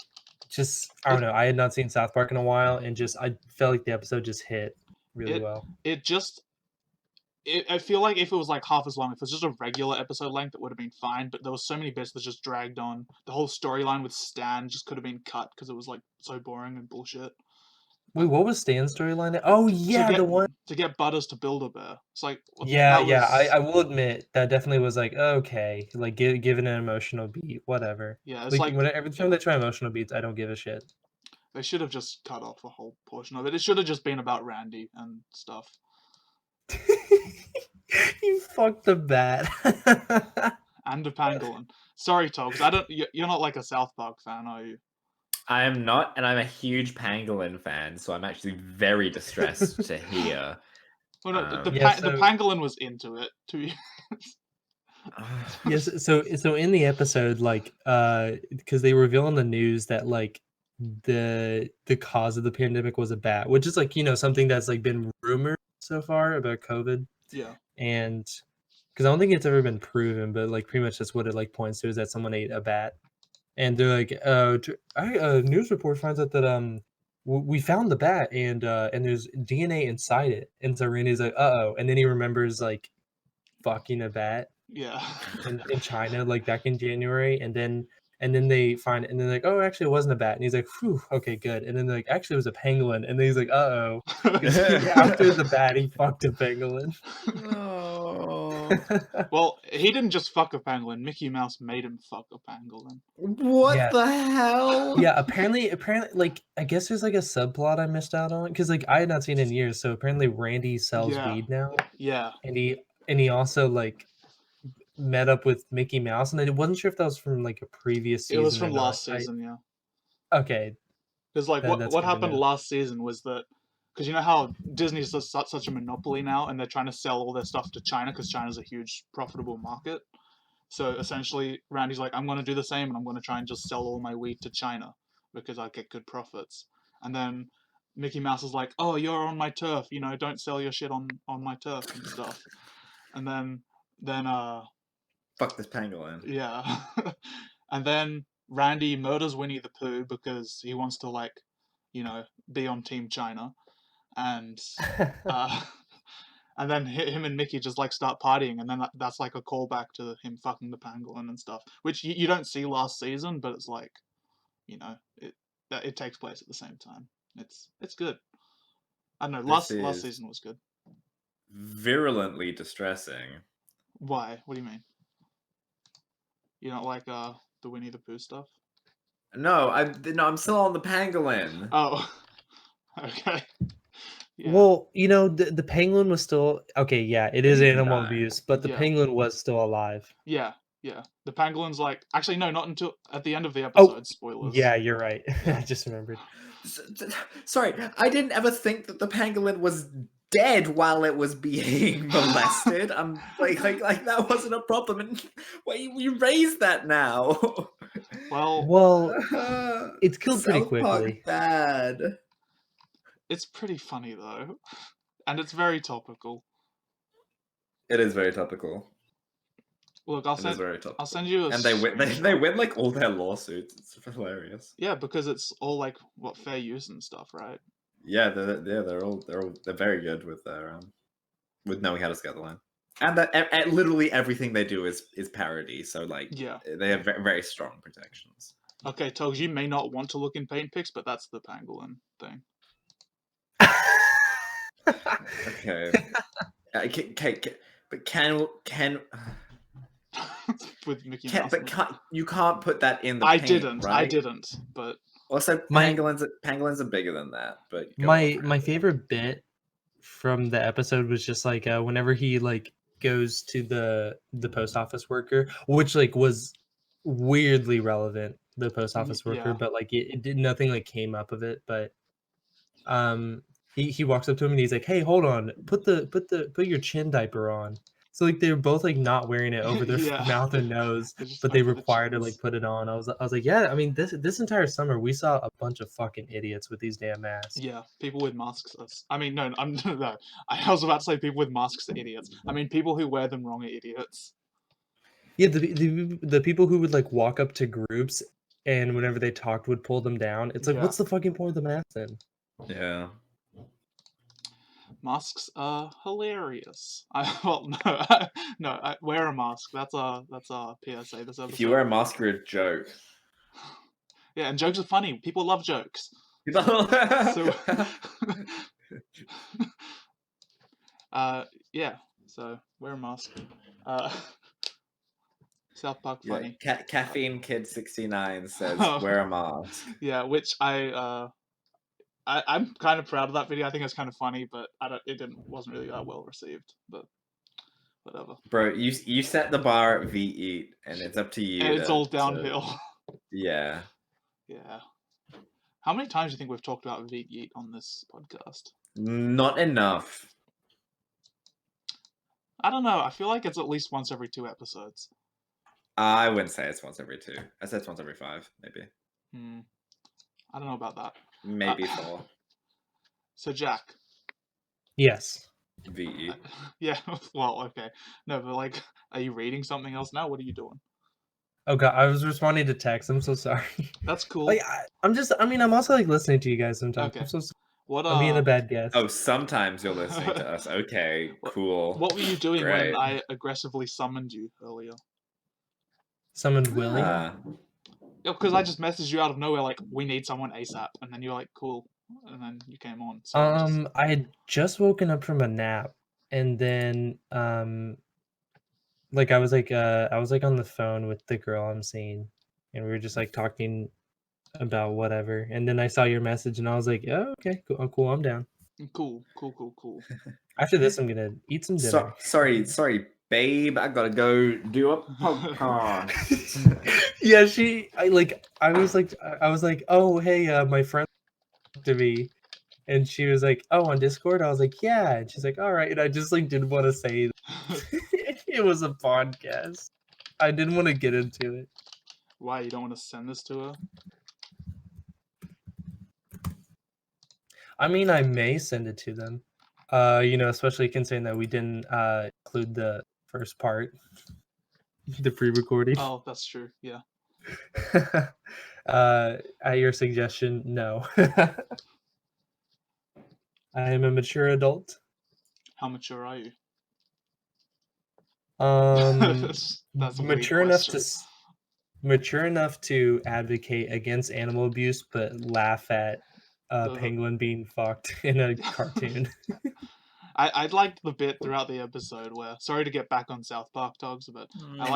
just I don't It know. I had not seen South Park in a while and just I felt like the episode just hit really it well. it just I feel like if it was like half as long, if it was just a regular episode length, it would have been fine. But there was so many bits that just dragged on. The whole storyline with Stan just could have been cut because it was like so boring and bullshit. Wait, what was Stan's storyline? Oh To yeah, get the one. to get Butters to build a bear, it's like Yeah, that yeah. I was will admit that definitely was like okay, like given an emotional beat, whatever. yeah. It's Like like every time they try emotional beats, I don't give a shit. they should have just cut off a whole portion of it. It should have just been about Randy and stuff You fucked the bat. and the pangolin. Sorry, Togs. I don't. You're not like a South Park fan, are you? I am not, and I'm a huge pangolin fan, so I'm actually very distressed to hear. Well, no, the Yeah, the so pangolin was into it too. yes, so in the episode, like, because they reveal on the news that like the cause of the pandemic was a bat, which is like something that's like been rumored so far about COVID, Yeah. and because I don't think it's ever been proven, but like pretty much that's what it like points to is that someone ate a bat, and they're like, a news report finds out that we found the bat and there's DNA inside it, and so Randy's like, uh-oh, and then he remembers like fucking a bat Yeah. in China, like back in January, and then they find it, and they're like, oh, actually, it wasn't a bat, and he's like, whew, okay, good, and then they're like, actually, it was a pangolin, and then he's like, uh-oh, because after the bat, he fucked a pangolin. No. Well, he didn't just fuck a pangolin. Mickey Mouse made him fuck a pangolin. What Yeah. the hell? Yeah, apparently, like I guess there's like a subplot I missed out on because like I had not seen it in years. So apparently, Randy sells Yeah. weed now, Yeah. and he also like met up with Mickey Mouse, and I wasn't sure if that was from like a previous It was season from or not. last season, yeah. Okay, Because like that's what good to happened know. last season was that because you know how Disney's such a monopoly now, and they're trying to sell all their stuff to China because China's a huge profitable market. So essentially, Randy's like, I'm going to do the same, and I'm going to try and just sell all my weed to China because I get good profits. And then Mickey Mouse is like, oh, you're on my turf, don't sell your shit on my turf and stuff. And then Fuck this pangolin. yeah, and then Randy murders Winnie the Pooh because he wants to like, be on Team China, and uh, and then him and Mickey just like start partying, and then that's like a callback to him fucking the pangolin and stuff, which you don't see last season, but it's like, it takes place at the same time. It's good. I don't know. This Last is season was good. virulently distressing. Why? What do you mean? You don't like the Winnie the Pooh stuff? No, I'm still on the pangolin. Oh, okay. Yeah. Well, the penguin was still okay. Yeah, it is He can animal die. abuse, but the Yeah. penguin was still alive. Yeah. The pangolin's like actually no, not until at the end of the Oh, episode. Spoilers. yeah, you're right. Yeah. I just remembered. Sorry, I didn't ever think that the pangolin was dead while it was being molested. I'm like that wasn't a problem. And we raised that now. Well, It's killed pretty South Park quickly. bad. it's pretty funny though, and it's very topical. It is very topical. Look, It is very topical. I'll send you a. And they win. They screenshot. win like all their lawsuits. It's hilarious. Yeah, because it's all like fair use and stuff, right? Yeah, they're very good with their with knowing how to scale the line. And that literally everything they do is parody. So like, Yeah. they have very, very strong protections. Okay, Togs, you may not want to look in paint pics, but that's the pangolin thing. Okay. But can With Mickey Mouse. you can't put that in the I paint, didn't. right? I didn't. But Also, My- pangolins are bigger than that. But go my on, my Randy. favorite bit from the episode was just like whenever he like goes to the post office worker, which like was weirdly relevant the post office worker, yeah. but like it did nothing like came up of it. But he walks up to him and he's like, "Hey, hold on, put your chin diaper on." So like they're both like not wearing it over their Yeah. mouth and nose, They're just but they going for the required to like chins. put it on. I was like, yeah. I mean, this entire summer we saw a bunch of fucking idiots with these damn masks. Yeah, people with masks. I mean, no, no. I was about to say people with masks are idiots. I mean, people who wear them wrong are idiots. Yeah, the people who would like walk up to groups and whenever they talked would pull them down. It's like, Yeah. what's the fucking point of the mask then? Yeah. Masks are hilarious. Wear a mask. That's our PSA this episode. If you wear a mask, you're a joke. Yeah, and jokes are funny. People love jokes. So, yeah. So wear a mask. South Park funny. Caffeine Kid 69 says wear a mask. Yeah, which I'm kind of proud of that video. I think it's kind of funny, but wasn't really that well received. But whatever. Bro, you set the bar at V8, and it's up to you. And it's all downhill. Yeah. Yeah. How many times do you think we've talked about V8 on this podcast? Not enough. I don't know. I feel like it's at least once every 2 episodes. I wouldn't say it's once every 2. I said it's once every 5, maybe. I don't know about that. Maybe 4. So Jack. Yes. V8. Yeah. Well, okay. No, but like, are you reading something else now? What are you doing? Oh god, I was responding to text. I'm so sorry. That's cool. Like I'm also like listening to you guys sometimes. Okay. I'm so sorry. What I'm being a bad guest. Oh, sometimes you're listening to us. Okay, cool. What were you doing Great. when I aggressively summoned you earlier? Summoned Willie? Yeah, because I just messaged you out of nowhere like, we need someone ASAP, and then you're like, cool, and then you came on. So I had just woken up from a nap, and then like I was like on the phone with the girl I'm seeing, and we were just like talking about whatever, and then I saw your message, and I was like, oh, okay, cool, I'm down. Cool. After this, I'm gonna eat some dinner. Sorry, babe. I gotta go do a podcast. Yeah, I was like, oh hey, my friend to me, and she was like, oh, on Discord. I was like, yeah, and she's like, all right, and I just like didn't want to say it was a podcast. I didn't want to get into it. Why, you don't want to send this to her? I mean, I may send it to them. Especially considering that we didn't include the first part, the pre-recording. Oh, that's true. Yeah. At your suggestion, no. I am a mature adult. How mature are you? That's a mature enough to advocate against animal abuse, but laugh at a penguin being fucked in a cartoon. I liked the bit throughout the episode where, sorry to get back on South Park dogs, but I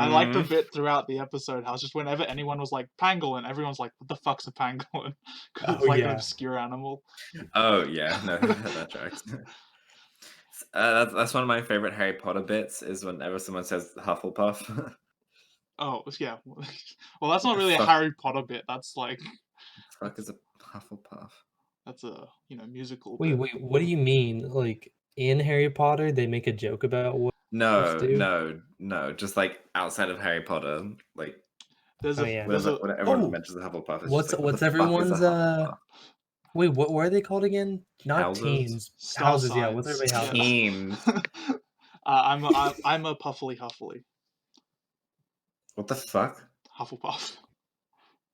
liked the bit throughout the episode how just whenever anyone was like pangolin, everyone's like, what the fuck's a pangolin? Because it's like an obscure animal. Oh yeah, no, that tracks. That's one of my favorite Harry Potter bits is whenever someone says Hufflepuff. Oh yeah, well that's not really a Harry Potter bit. That's like, what the fuck is a Hufflepuff? That's a musical. Wait, what do you mean? Like in Harry Potter, they make a joke about what? No, just like outside of Harry Potter, like when everyone mentions the Hufflepuff, it's what's everyone's Wait, what were they called again? Not houses? Teams. Houses, yeah. What's everybody houses? Teams. I'm a Puffly Huffly. What the fuck? Hufflepuff.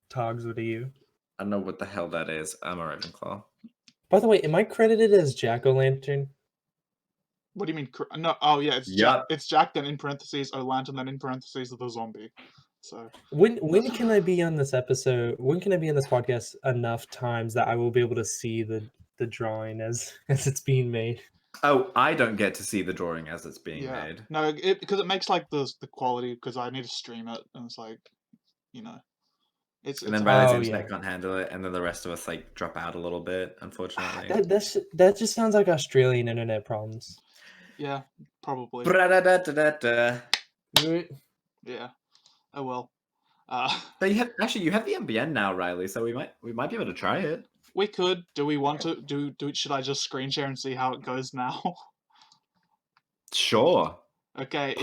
Togs, what are you? I don't know what the hell that is. I'm a Ravenclaw. By the way, am I credited as Jack-o'-lantern? What do you mean? No. Oh yeah, it's Jack. It's Jack. Then in parentheses, O'Lantern. Then in parentheses, the zombie. So when can I be on this episode? When can I be on this podcast enough times that I will be able to see the drawing as it's being made? Oh, I don't get to see the drawing as it's being made. No, because it makes like the quality, because I need to stream it, and it's like, and then Riley's internet can't handle it, and then the rest of us like drop out a little bit, unfortunately. That just sounds like Australian internet problems. Yeah, probably. Yeah. Oh well. But you have the MBN now, Riley. So we might be able to try it. We could. Do we want to do? Should I just screen share and see how it goes now? Sure. Okay.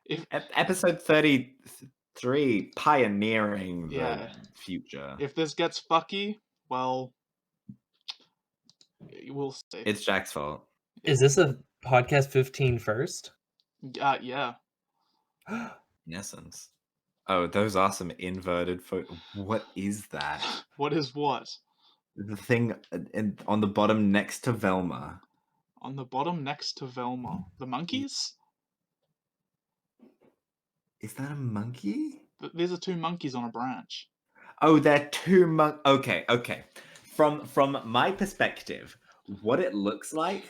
If Episode 33, pioneering Yeah. the future. if this gets fucky, well, we'll see. It's Jack's fault. Is this a podcast 15 first? Yeah. In essence. Oh, those are some inverted What is that? What is what? The thing on the bottom next to Velma. On the bottom next to Velma. The monkeys? Is that a monkey? These are two monkeys on a branch. Oh, they're two Okay. From my perspective, what it looks like,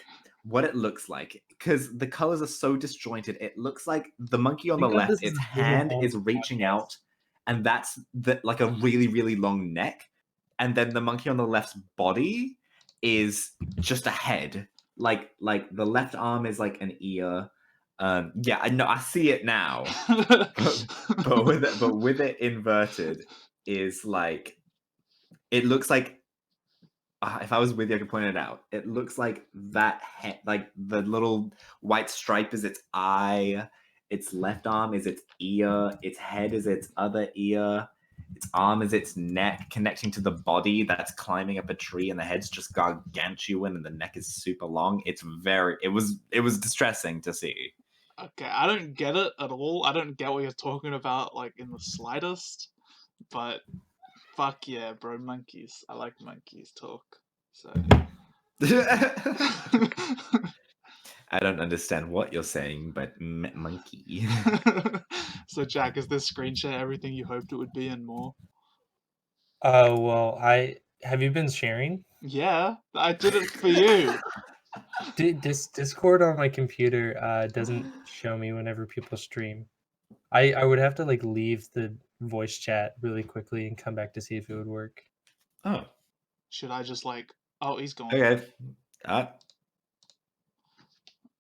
because the colors are so disjointed, it looks like the monkey on the Think of left, this its as a hand visual is reaching out, and that's like a really, really long neck, and then the monkey on the left's body is just a head. Like the left arm is like an ear. Yeah, I know. I see it now. but with it inverted is like, it looks like, if I was with you, I could point it out. It looks like that head, like the little white stripe is its eye, its left arm is its ear, its head is its other ear, its arm is its neck, connecting to the body that's climbing up a tree, and the head's just gargantuan, and the neck is super long. It was distressing to see. Okay, I don't get it at all. I don't get what you're talking about, like, in the slightest. But fuck yeah, bro, monkeys. I like monkeys talk. So I don't understand what you're saying, but monkey. So Jack, is this screen share everything you hoped it would be and more? Oh, well, have you been sharing? Yeah, I did it for you. Discord on my computer doesn't show me whenever people stream. I would have to like leave the voice chat really quickly and come back to see if it would work. Oh, Should I just like? Oh, he's gone. okay.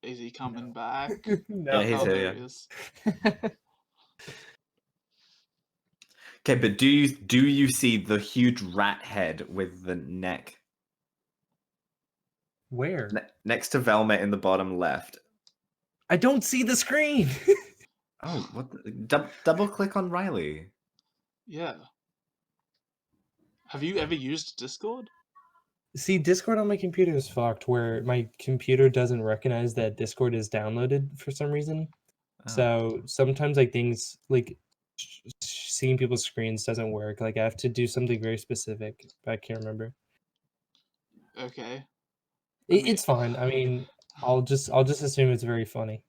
Is he coming back? No. Yeah, he's Oh, here. there Yeah. he is. Okay, but do you see the huge rat head with the neck Where? next to Velma in the bottom left? I don't see the screen. Oh, what? Double click on Riley. Yeah. Have you ever used Discord? See, Discord on my computer is fucked, where my computer doesn't recognize that Discord is downloaded for some reason. Oh. So sometimes like things like seeing people's screens doesn't work. Like I have to do something very specific, but I can't remember. Okay. It's fine. I mean, I'll just assume it's very funny.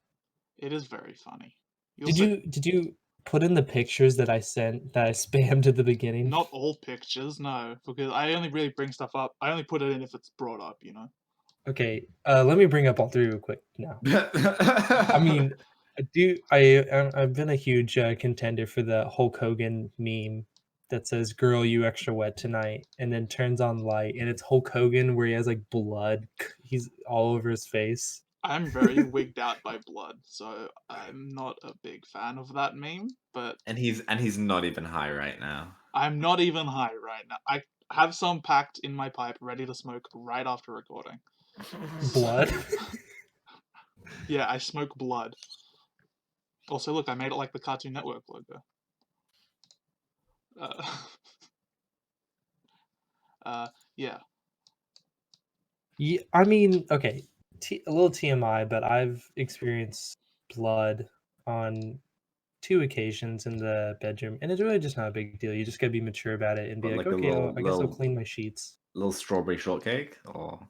It is very funny. Did you put in the pictures that I sent that I spammed at the beginning? Not all pictures, no, because I only really bring stuff up. I only put it in if it's brought up, you know. Okay, let me bring up all three real quick now. I mean, I've been a huge contender for the Hulk Hogan meme that says "Girl, you extra wet tonight," and then turns on light, and it's Hulk Hogan where he has like blood. He's all over his face. I'm very wigged out by blood, so I'm not a big fan of that meme. But and he's not even high right now. I'm not even high right now. I have some packed in my pipe, ready to smoke right after recording. Blood. Yeah, I smoke blood. Also, look, I made it like the Cartoon Network logo. Yeah. Yeah, I mean, okay, a little TMI, but I've experienced blood on 2 occasions in the bedroom, and it's really just not a big deal. You just gotta be mature about it and be like, okay, I guess I'll clean my sheets. Little strawberry shortcake, or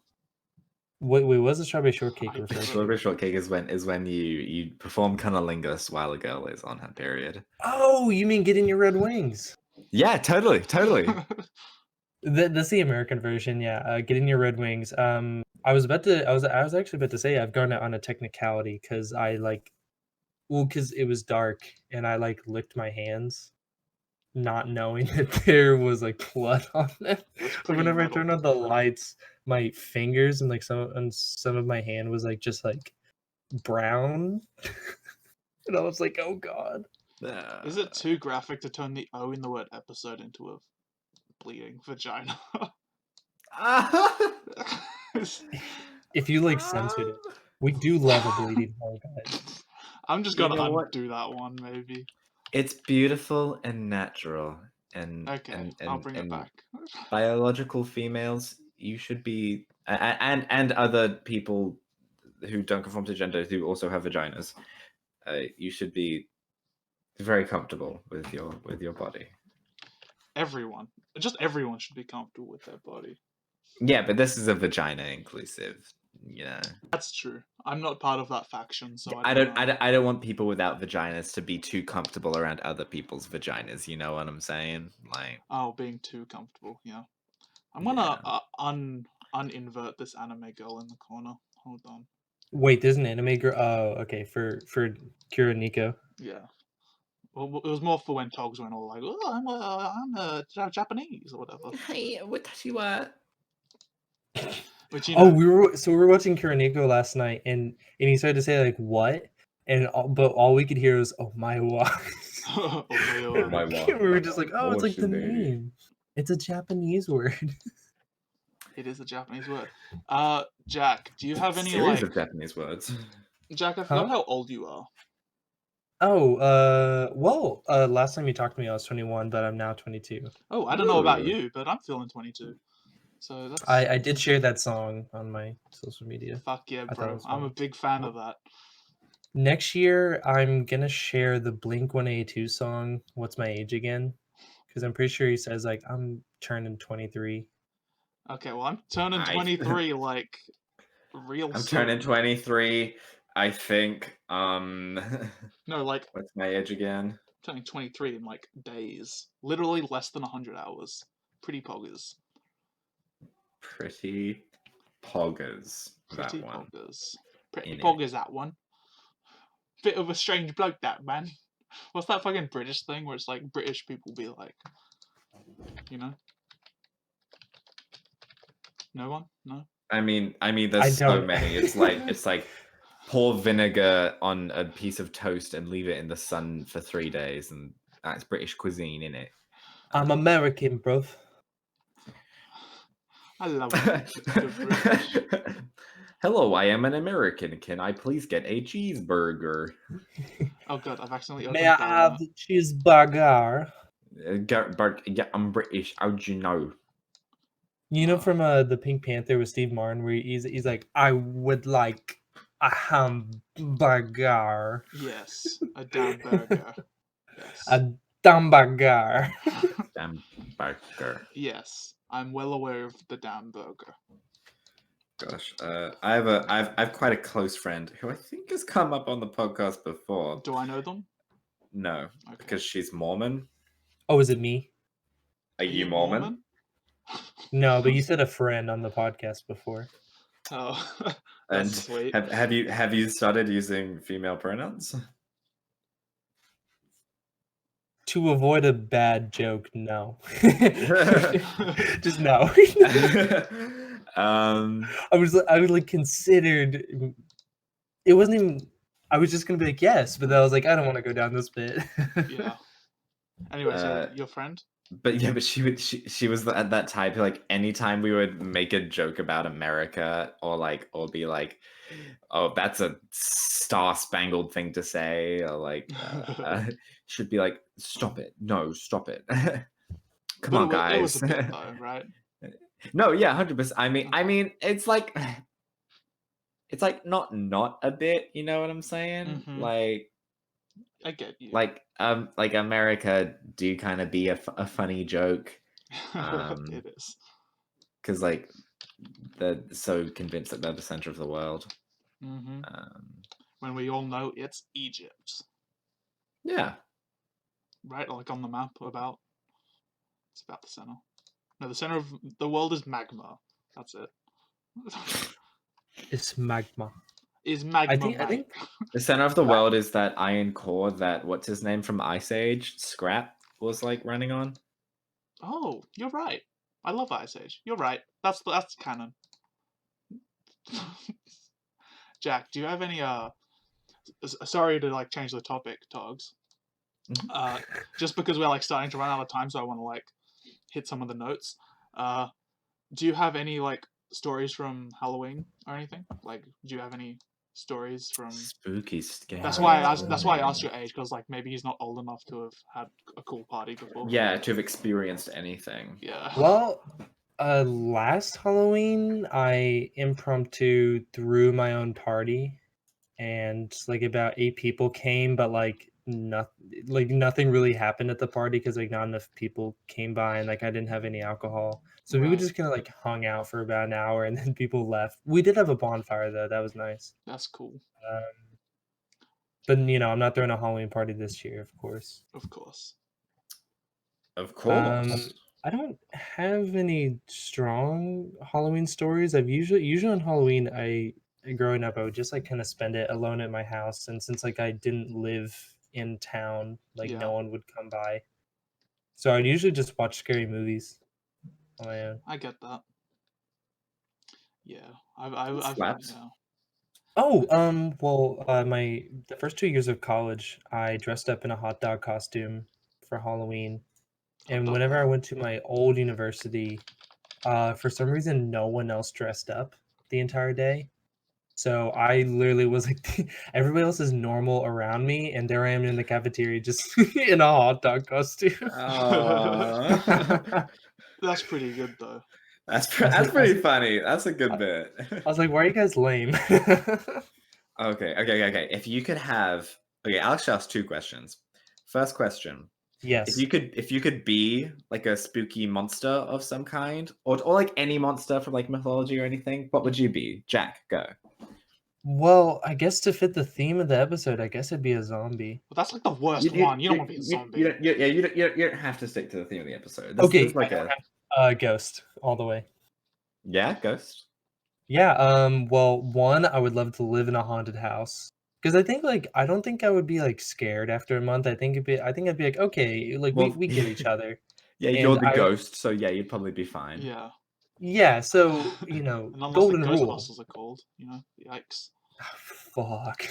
wait, what's the strawberry shortcake referred to? Strawberry shortcake is when you perform cunnilingus while a girl is on her period. Oh, you mean getting your red wings? Yeah, totally. That's the American version, yeah. Getting your red wings. I was actually about to say I've gone on a technicality because because it was dark and I like licked my hands, not knowing that there was like blood on them. But whenever I turned on the lights, my fingers and like some of my hand was like just like brown, and I was like, oh god. Is it too graphic to turn the O in the word episode into a bleeding vagina? If you like censored it, we do love a bleeding hole, guys. I'm just You gonna know what? undo that one, maybe. It's beautiful and natural, and Okay, I'll bring it back. biological females, you should be, and other people who don't conform to gender who also have vaginas, you should be very comfortable with your body. Everyone, just everyone should be comfortable with their body. Yeah, but this is a vagina inclusive. Yeah, That's true. I'm not part of that faction, so I don't know. I don't want people without vaginas to be too comfortable around other people's vaginas. You know what I'm saying? Like, Oh, being too comfortable. Yeah. I'm gonna uninvert this anime girl in the corner. Hold on. Wait, there's an anime girl. Oh, okay. For Kira Nico. Yeah. Well, it was more for when Togs went all like, "Oh, I'm Japanese" or whatever. hey, what you what? Which you Oh, know. we were watching Kira Nico last night, and he started to say like what, but all we could hear was "Oh my wa." Oh my My god. We were just like, "Oh, it's like the baby. name. It's a Japanese word." It is a Japanese word. Jack, do you have any Series like? of Japanese words. Jack, I forgot Huh? how old you are. Oh, well, last time you talked to me, I was 21, but I'm now 22. Oh, I don't know about Ooh. you, but I'm feeling 22. So that's I did share that song on my social media. fuck yeah, I thought it bro. was I'm a fun. big fan of that. Next year, I'm gonna share the Blink 182 song, "What's My Age Again?" Because I'm pretty sure he says like I'm turning 23. Okay, well I'm turning I- 23 like real I'm soon. turning 23. I think. No, like What's my age again? turning 23 in like days. Literally less than 100 hours. Pretty poggers. Pretty poggers. Pretty That one. poggers. Pretty In it. poggers, that one. Bit of a strange bloke, that man. What's that fucking British thing where it's like British people be like, you know? No one? No? I mean, I there's so don't. many. It's like pour vinegar on a piece of toast and leave it in the sun for 3 days, and that's British cuisine, in it. I'm American, bro. I love the British. Hello, I am an American. Can I please get a cheeseburger? Oh god, I've accidentally May opened I have donut. the cheeseburger? Bert, yeah, I'm British. How'd you know? You know from the Pink Panther with Steve Martin, where he's like, I would like a hamburger. Yes, a damn burger. Yes. A hamburger. Damn burger. Yes, I'm well aware of the damn burger. Gosh, I've quite a close friend who I think has come up on the podcast before. Do I know them? No, Okay. because she's Mormon. Oh, is it me? Are you Mormon? No, but you said a friend on the podcast before. Oh, And that's sweet. have you started using female pronouns? To avoid a bad joke, no. Just no. I was like considered. It wasn't even. I was just gonna be like yes, but then I was like I don't want to go down this bit. Yeah. Anyway, so your friend? But yeah, but she was that type who, like, anytime we would make a joke about America or be like, oh, that's a star-spangled thing to say, or like should be like, stop it, no, stop it. Come on, guys. It was a bit though, right? No, yeah, 100%. I mean, it's like not a bit, you know what I'm saying? Mhm. Like, I get you. like America do kind of be a funny joke, It is. because like they're so convinced that they're the center of the world. Mhm. When we all know it's Egypt, Yeah. right? Like on the map, it's about the center. No, the center of the world is magma. That's it. It's magma. Is magma? I think The center of the world is that iron core that what's his name from Ice Age, Scrap, was like running on. Oh, you're right. I love Ice Age. You're right. That's canon. Jack, do you have any sorry to like change the topic, Togs. Just because we're like starting to run out of time, so I want to like hit some of the notes. Do you have any like stories from Halloween or anything? Like, do you have any stories from? Spooky, scary. That's why I asked. That's why I asked your age, because like maybe he's not old enough to have had a cool party before. Yeah, to have experienced anything. Yeah. Well, last Halloween I impromptu threw my own party, and like about 8 people came, but like nothing really happened at the party because like not enough people came by, and like I didn't have any alcohol, so we Right. just kind of like hung out for about an hour, and then people left. We did have a bonfire though; that was nice. That's cool. But I'm not throwing a Halloween party this year, of course. Of course. Of course. I don't have any strong Halloween stories. I've usually on Halloween, growing up, I would just like kind of spend it alone at my house, and since like I didn't live in town, like Yeah. no one would come by, so I'd usually just watch scary movies on my own. I get that. Yeah. I've Slaps. yeah. Oh, well, the first 2 years of college, I dressed up in a hot dog costume for Halloween. And dog whenever I man. went to my old university, for some reason, no one else dressed up the entire day. So I literally was like, everybody else is normal around me, and there I am in the cafeteria just in a hot dog costume. That's pretty good though. That's pretty funny. That's a good bit. I was like, why are you guys lame? Okay. If you could have, Alex asked 2 questions. First question: Yes. if you could be like a spooky monster of some kind, or like any monster from like mythology or anything, what would you be? Jack, go. Well, I guess to fit the theme of the episode, I guess it'd be a zombie. But that's like the worst one. You don't want to be a zombie. You don't have to stick to the theme of the episode. Okay, this is like ghost all the way. Yeah, ghost. Yeah, well, one, I would love to live in a haunted house. Because I think like I don't think I would be like scared after a month. I think I'd be like, okay, like Well, we get each other. Yeah, you're the ghost, so yeah, you'd probably be fine. Yeah. Yeah, so And unless golden the rule. Ghostbusters are called, yikes. Fuck.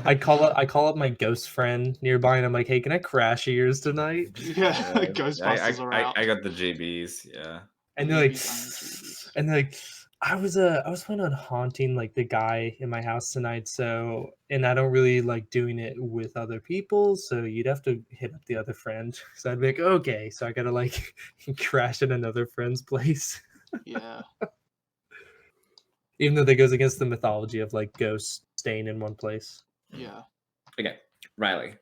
I call up my ghost friend nearby, and I'm like, hey, can I crash at yours tonight? Yeah, Ghostbusters are out. I got the GBs, yeah. And they're like, I was planning on haunting like the guy in my house tonight, and I don't really like doing it with other people, so you'd have to hit up the other friend. So I'd be like, okay, so I gotta like crash at another friend's place. Yeah. Even though that goes against the mythology of like ghosts staying in one place. Yeah. Okay, Riley.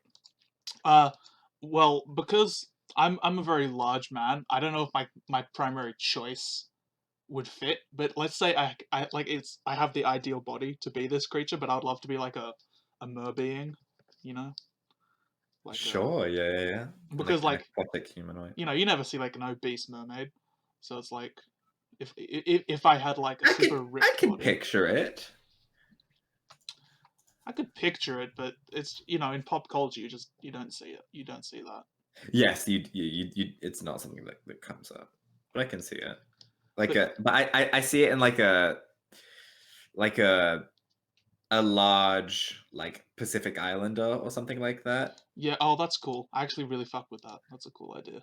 Well, because I'm a very large man, I don't know if my primary choice would fit, but let's say I have the ideal body to be this creature, but I'd love to be like a mer being, like sure, yeah. Because like aquatic humanoid. You never see like an obese mermaid, so it's like if I had like a super ripped I can body, picture it. I could picture it, but it's in pop culture you don't see it. You don't see that. Yes, you it's not something that comes up, but I can see it. But I see it in like a large like Pacific Islander or something like that. Yeah. Oh, that's cool. I actually really fuck with that. That's a cool idea.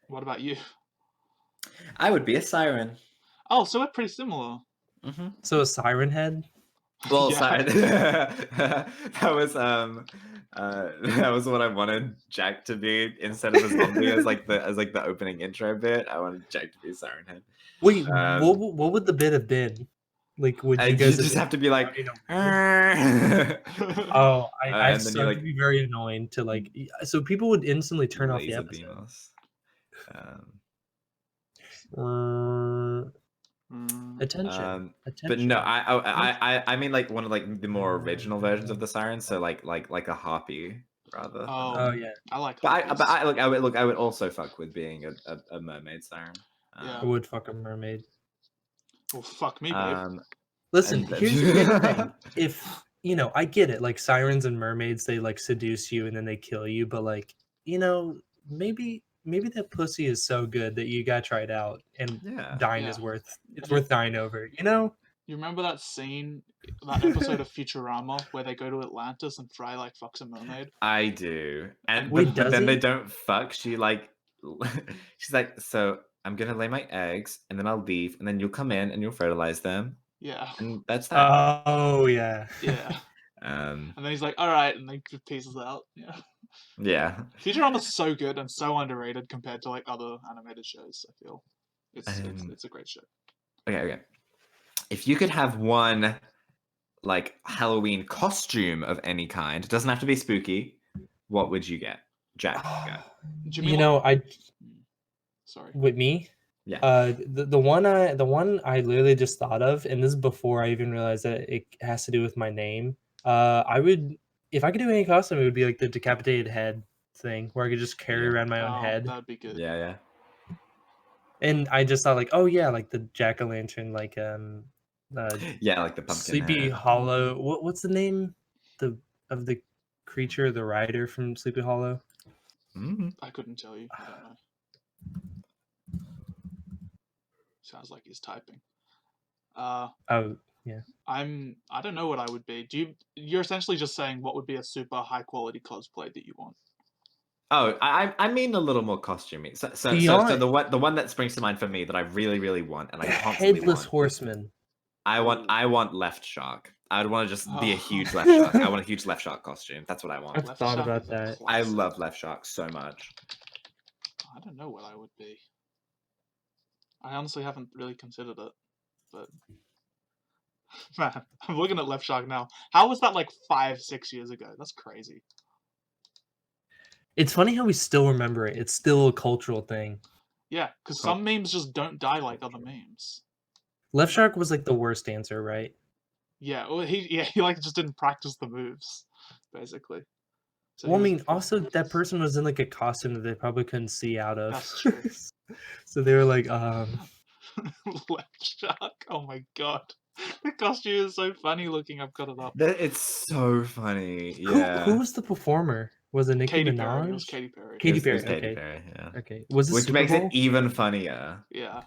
What about you? I would be a siren. Oh, so we're pretty similar. Mm-hmm. So a siren head. Well, siren. that was what I wanted Jack to be instead of a zombie as like the opening intro bit. I wanted Jack to be a siren head. Wait, what would the bit have been? Like, would you guys just have to be like? Oh, I and then you to be very annoying to like. So people would instantly turn off the laser episode. beam us. Attention. But no, I mean like one of like the more original versions of the siren, so like a harpy rather. Oh yeah, I like. But I would also fuck with being a mermaid siren. Yeah. I would fuck a mermaid. Well, fuck me, babe. Listen, here's the thing. If I get it, like sirens and mermaids, they like seduce you and then they kill you, but like maybe that pussy is so good that you gotta try it out, and dying is worth dying over. You remember that scene, that episode of Futurama where they go to Atlantis and Fry like fucks a mermaid? I do. And Wait, but does then they he? don't fuck. She like she's like, so I'm gonna lay my eggs and then I'll leave and then you'll come in and you'll fertilize them Yeah. and that's that. Oh yeah. Yeah. Um And then he's like, all right, and then just pieces out. Yeah. yeah. Futurama's so good and so underrated compared to like other animated shows. I feel Um, it's a great show. okay. If you could have one like Halloween costume of any kind, it doesn't have to be spooky, what would you get? Jack, go. Do you mean You know, I sorry. with me, Yeah. the one I literally just thought of, and this is before I even realized that it has to do with my name. I would, if I could do any costume, it would be like the decapitated head thing, where I could just carry Yeah. around my own Oh, head. that'd be good. Yeah. And I just thought like, oh yeah, like the jack-o'-lantern, like Yeah, like the pumpkin Sleepy head. Hollow. What's the name of the creature, the rider from Sleepy Hollow? Mhm. I couldn't tell you. I don't know. Sounds like he's typing. Oh yeah. I don't know what I would be. You're essentially just saying what would be a super high quality cosplay that you want. Oh, I mean a little more costumey. So Beyond the one that springs to mind for me that I really want and I the constantly headless want. horseman. I want left shark. I would want to just be a Oh. huge left shark. I want a huge left shark costume. That's what I want. I've Left thought Shark about is a that. I classic. love left shark so much. I don't know what I would be. I honestly haven't really considered it, but man, I'm looking at Left Shark now. How was that like 5-6 years ago? That's crazy. It's funny how we still remember it. It's still a cultural thing. Yeah, because some memes just don't die like other memes. Left Shark was like the worst answer, right? Yeah, well, he like just didn't practice the moves, basically. So Well, I he was mean, also that pointless. person was in like a costume that they probably couldn't see out of. That's true. So they were like, Left Shark. Oh my god, the costume is so funny looking. I've got it up. It's so funny. who Yeah. was the performer? Was it Nicki Katy Minaj? Perry. It was Katy Perry. Katy It Perry. was Katy Okay. Perry, yeah. Okay. Was it Which Super makes Bowl? it even funnier. Yeah,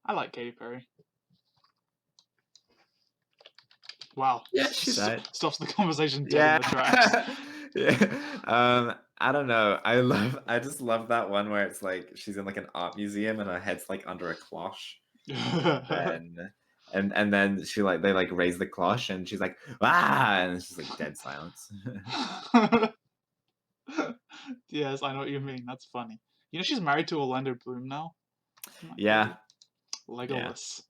I like Katy Perry. Wow. Yeah, she's right. Stops the conversation dead in the tracks. Yeah. I don't know. I just love that one where it's like she's in like an art museum and her head's like under a cloche. And then they like raise the cloche and she's like, ah, and it's just like dead silence. Yes, I know what you mean. That's funny. You know she's married to Orlando Bloom now? Yeah. Legolas.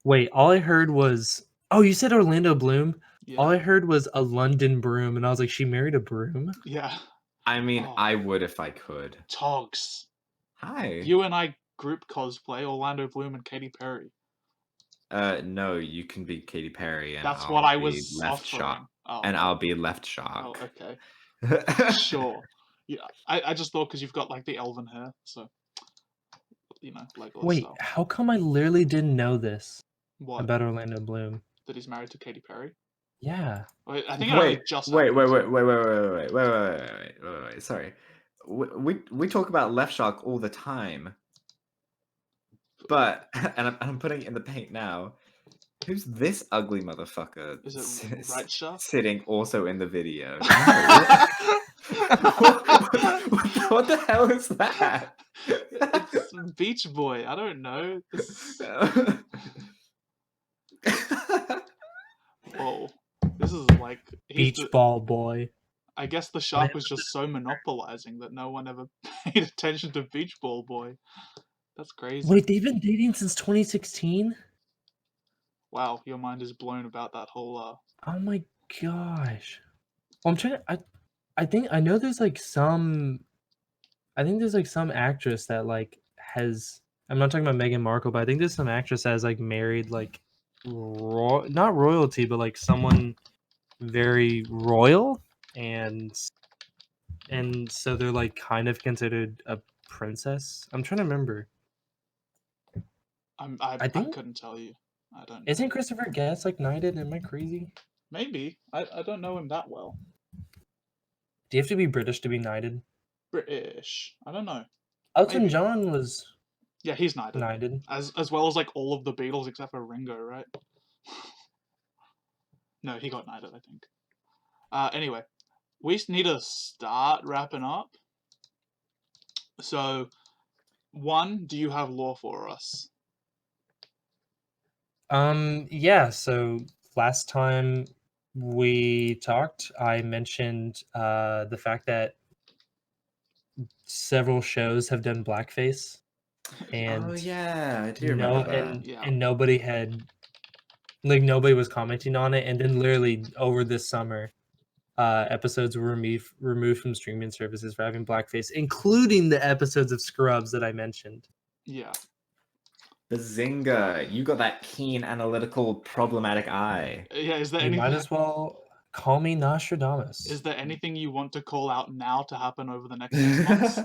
Wait, all I heard was, oh, you said Orlando Bloom? Yeah. All I heard was a London broom, and I was like, she married a broom? Yeah. I mean, Oh. I would if I could. Togs. Hi. You and I group cosplay Orlando Bloom and Katy Perry. No, you can be Katy Perry and That's I'll what I be was left offering. shark. Oh, And no. I'll be left Oh, shark. okay. Sure. Yeah, I just thought because you've got like the elven hair, so you know, Legolas Wait, style. how come I literally didn't know this What? about Orlando Bloom? That he's married to Katy Perry? Yeah. Wait, I think it only just wait. Sorry. We talk about left shark all the time. But and I'm putting it in the paint now. Who's this ugly motherfucker? Is it Right Shark? Sitting also in the video? What the hell is that? It's Beach Boy. I don't know. Whoa. This is like Beach Ball Boy. I guess the shark was just so monopolizing that no one ever paid attention to Beach Ball Boy. That's crazy. Wait, they've been dating since 2016? Wow, your mind is blown about that whole Oh my gosh. Well, I'm trying to, I think I know there's like some, I think there's like some actress that like has, I'm not talking about Meghan Markle, but I think there's some actress that has like married like not royalty, but like someone very royal, and so they're like kind of considered a princess. I'm trying to remember. I couldn't tell you. I don't know. Isn't Christopher Guest like knighted? Am I crazy? Maybe. I don't know him that well. Do you have to be British to be knighted? British. I don't know. Elton Maybe. John was Yeah, he's knighted. knighted. As well as like all of the Beatles except for Ringo, right? No, he got knighted, I think. Anyway, we need to start wrapping up. So, one, do you have lore for us? Yeah, so last time we talked, I mentioned the fact that several shows have done blackface, and Oh yeah, I do remember that. Yeah. and nobody had nobody was commenting on it, and then literally over this summer, episodes were removed from streaming services for having blackface, including the episodes of Scrubs that I mentioned. Yeah. Bazinga! You got that keen, analytical, problematic eye. Yeah, is there You anything might as well call me is Nostradamus. there anything you want to call out now to happen over the next 6 months?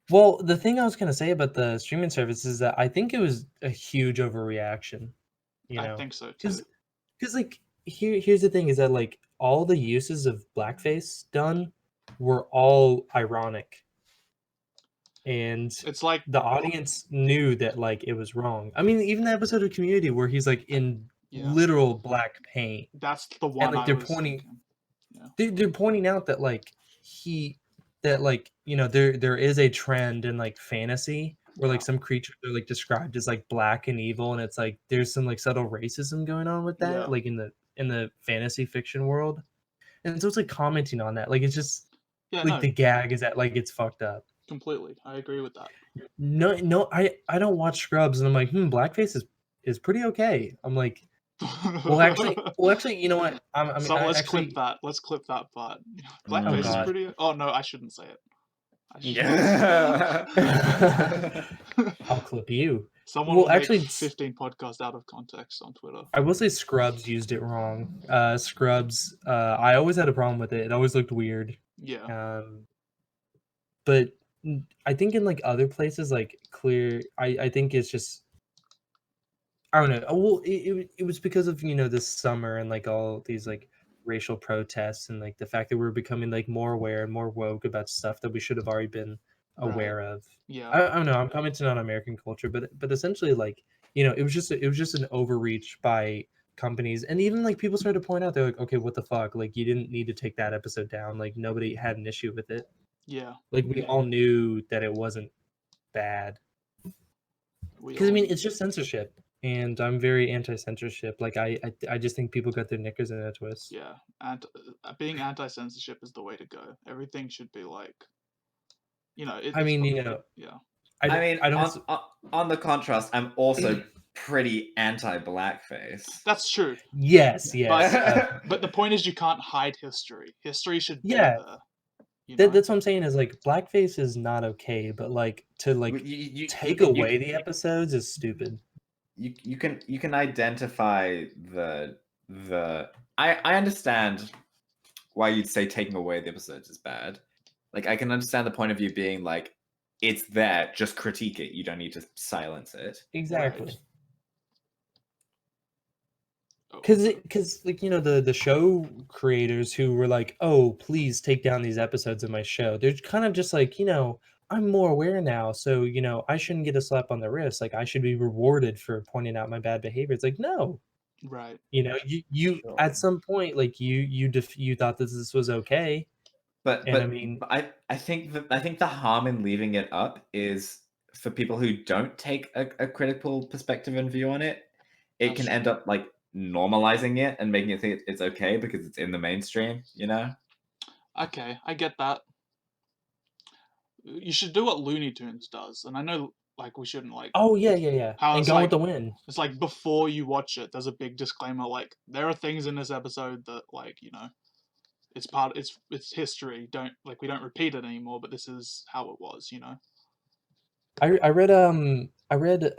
Well, the thing I was gonna say about the streaming service is that I think it was a huge overreaction. You I know, think so too. because like here's the thing is that like all the uses of blackface done were all ironic, and It's like the audience knew that like it was wrong. I mean, even the episode of Community where he's like in Yeah. literal black paint, that's the one like I they're was pointing thinking. Yeah. they're pointing out that like there is a trend in like fantasy where like Yeah. some creatures are like described as like black and evil, and it's like there's some like subtle racism going on with that, Yeah. like in the fantasy fiction world. And so it's like commenting on that, like it's just Yeah, like no, the gag is that like it's fucked up. completely. I agree with that. No, I don't watch Scrubs, and I'm like, blackface is pretty okay. I'm like, well, actually, you know what? So let's actually, clip that. Let's clip that part. Oh, Blackface is God. pretty. Oh no, I shouldn't say it. I shouldn't. Yeah. I'll clip you. Someone Well, will make actually, 15 podcasts out of context on Twitter. I will say Scrubs used it wrong. Scrubs, I always had a problem with it. It always looked weird. Yeah. But I think in like other places, like Clear, I think it's just I don't know. Well, it was because of this summer and like all these like racial protests and like the fact that we're becoming like more aware and more woke about stuff that we should have already been aware of. Yeah. I don't know. I'm commenting on American culture, but essentially, like it was just an overreach by companies, and even like people started to point out they're like, okay, what the fuck? Like you didn't need to take that episode down. Like nobody had an issue with it. Yeah. Like we all knew that it wasn't bad. Because I mean, it's just censorship, and I'm very anti-censorship. Like I just think people got their knickers in a twist. Yeah, and being anti-censorship is the way to go. Everything should be like, I mean, yeah. I mean, I don't. on the contrast, I'm also pretty anti-blackface. That's true. Yes. But the point is, you can't hide history. History should be Yeah. there. That's what I'm saying is like blackface is not okay, but like to like take away the episodes is stupid. You can identify the I understand why you'd say taking away the episodes is bad. Like I can understand the point of view being like it's there, just critique it. You don't need to silence it. Exactly. Right. Because like the show creators who were like, oh, please take down these episodes of my show, they're kind of just like, I'm more aware now, so I shouldn't get a slap on the wrist. Like I should be rewarded for pointing out my bad behavior. It's like, no. Right. You Sure. at some point like you thought that this was okay. But I mean, I think the harm in leaving it up is for people who don't take a critical perspective and view on it. It can end up like normalizing it and making it think it's okay because it's in the mainstream. Okay, I get that. You should do what Looney Tunes does, and I know like we shouldn't like. Oh yeah. How and it's Gone like, with the Wind. It's like before you watch it, there's a big disclaimer like there are things in this episode that like it's history. We don't repeat it anymore, but this is how it was. I read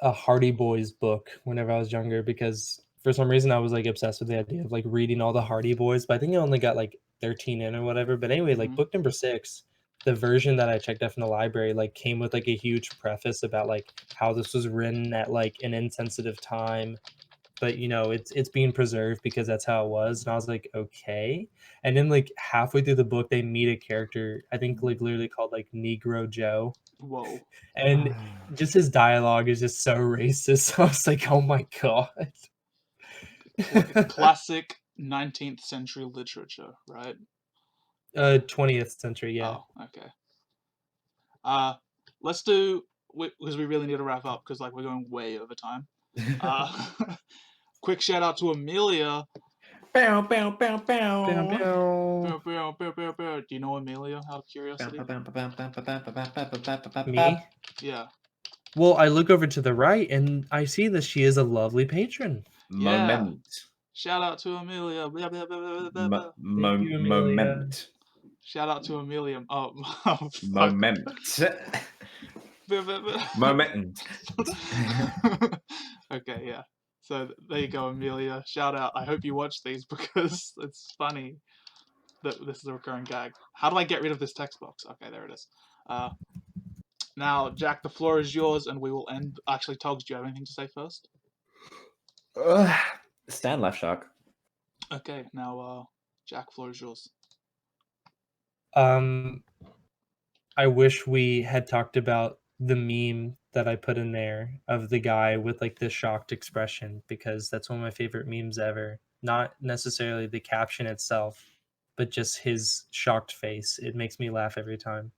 a Hardy Boys book whenever I was younger because for some reason I was like obsessed with the idea of like reading all the Hardy Boys, but I think I only got like 13 in or whatever. But anyway, like book number 6, the version that I checked out from the library like came with like a huge preface about like how this was written at like an insensitive time, but it's being preserved because that's how it was. And I was like, okay. And then like halfway through the book they meet a character I think like literally called like Negro Joe. Whoa. And just his dialogue is just so racist. So I was like, oh my god. classic 19th century literature, right? 20th century, yeah. Oh, okay. Let's do, because we really need to wrap up because like we're going way over time. Quick shout out to Amelia. Bow, bow, bow, Bow, bow. bow. Do you know Amelia out of curiosity? Me? Yeah. Well, I look over to the right and I see that she is a lovely patron. Moment. Shout out to Amelia. Blah, blah, blah, blah, blah, blah. Thank you, Amelia. Moment. Shout out to Amelia. Oh, fuck. Moment. Blah, blah, blah. Moment. Okay, yeah. So there you go, Amelia. Shout out. I hope you watch these because it's funny that this is a recurring gag. How do I get rid of this text box? Okay, there it is. Now, Jack, the floor is yours, and we will end. Actually, Togs, do you have anything to say first? Stan left Shark. Okay, now, Jack, floor is yours. I wish we had talked about the meme that I put in there of the guy with like the shocked expression, because that's one of my favorite memes ever. Not necessarily the caption itself, but just his shocked face. It makes me laugh every time.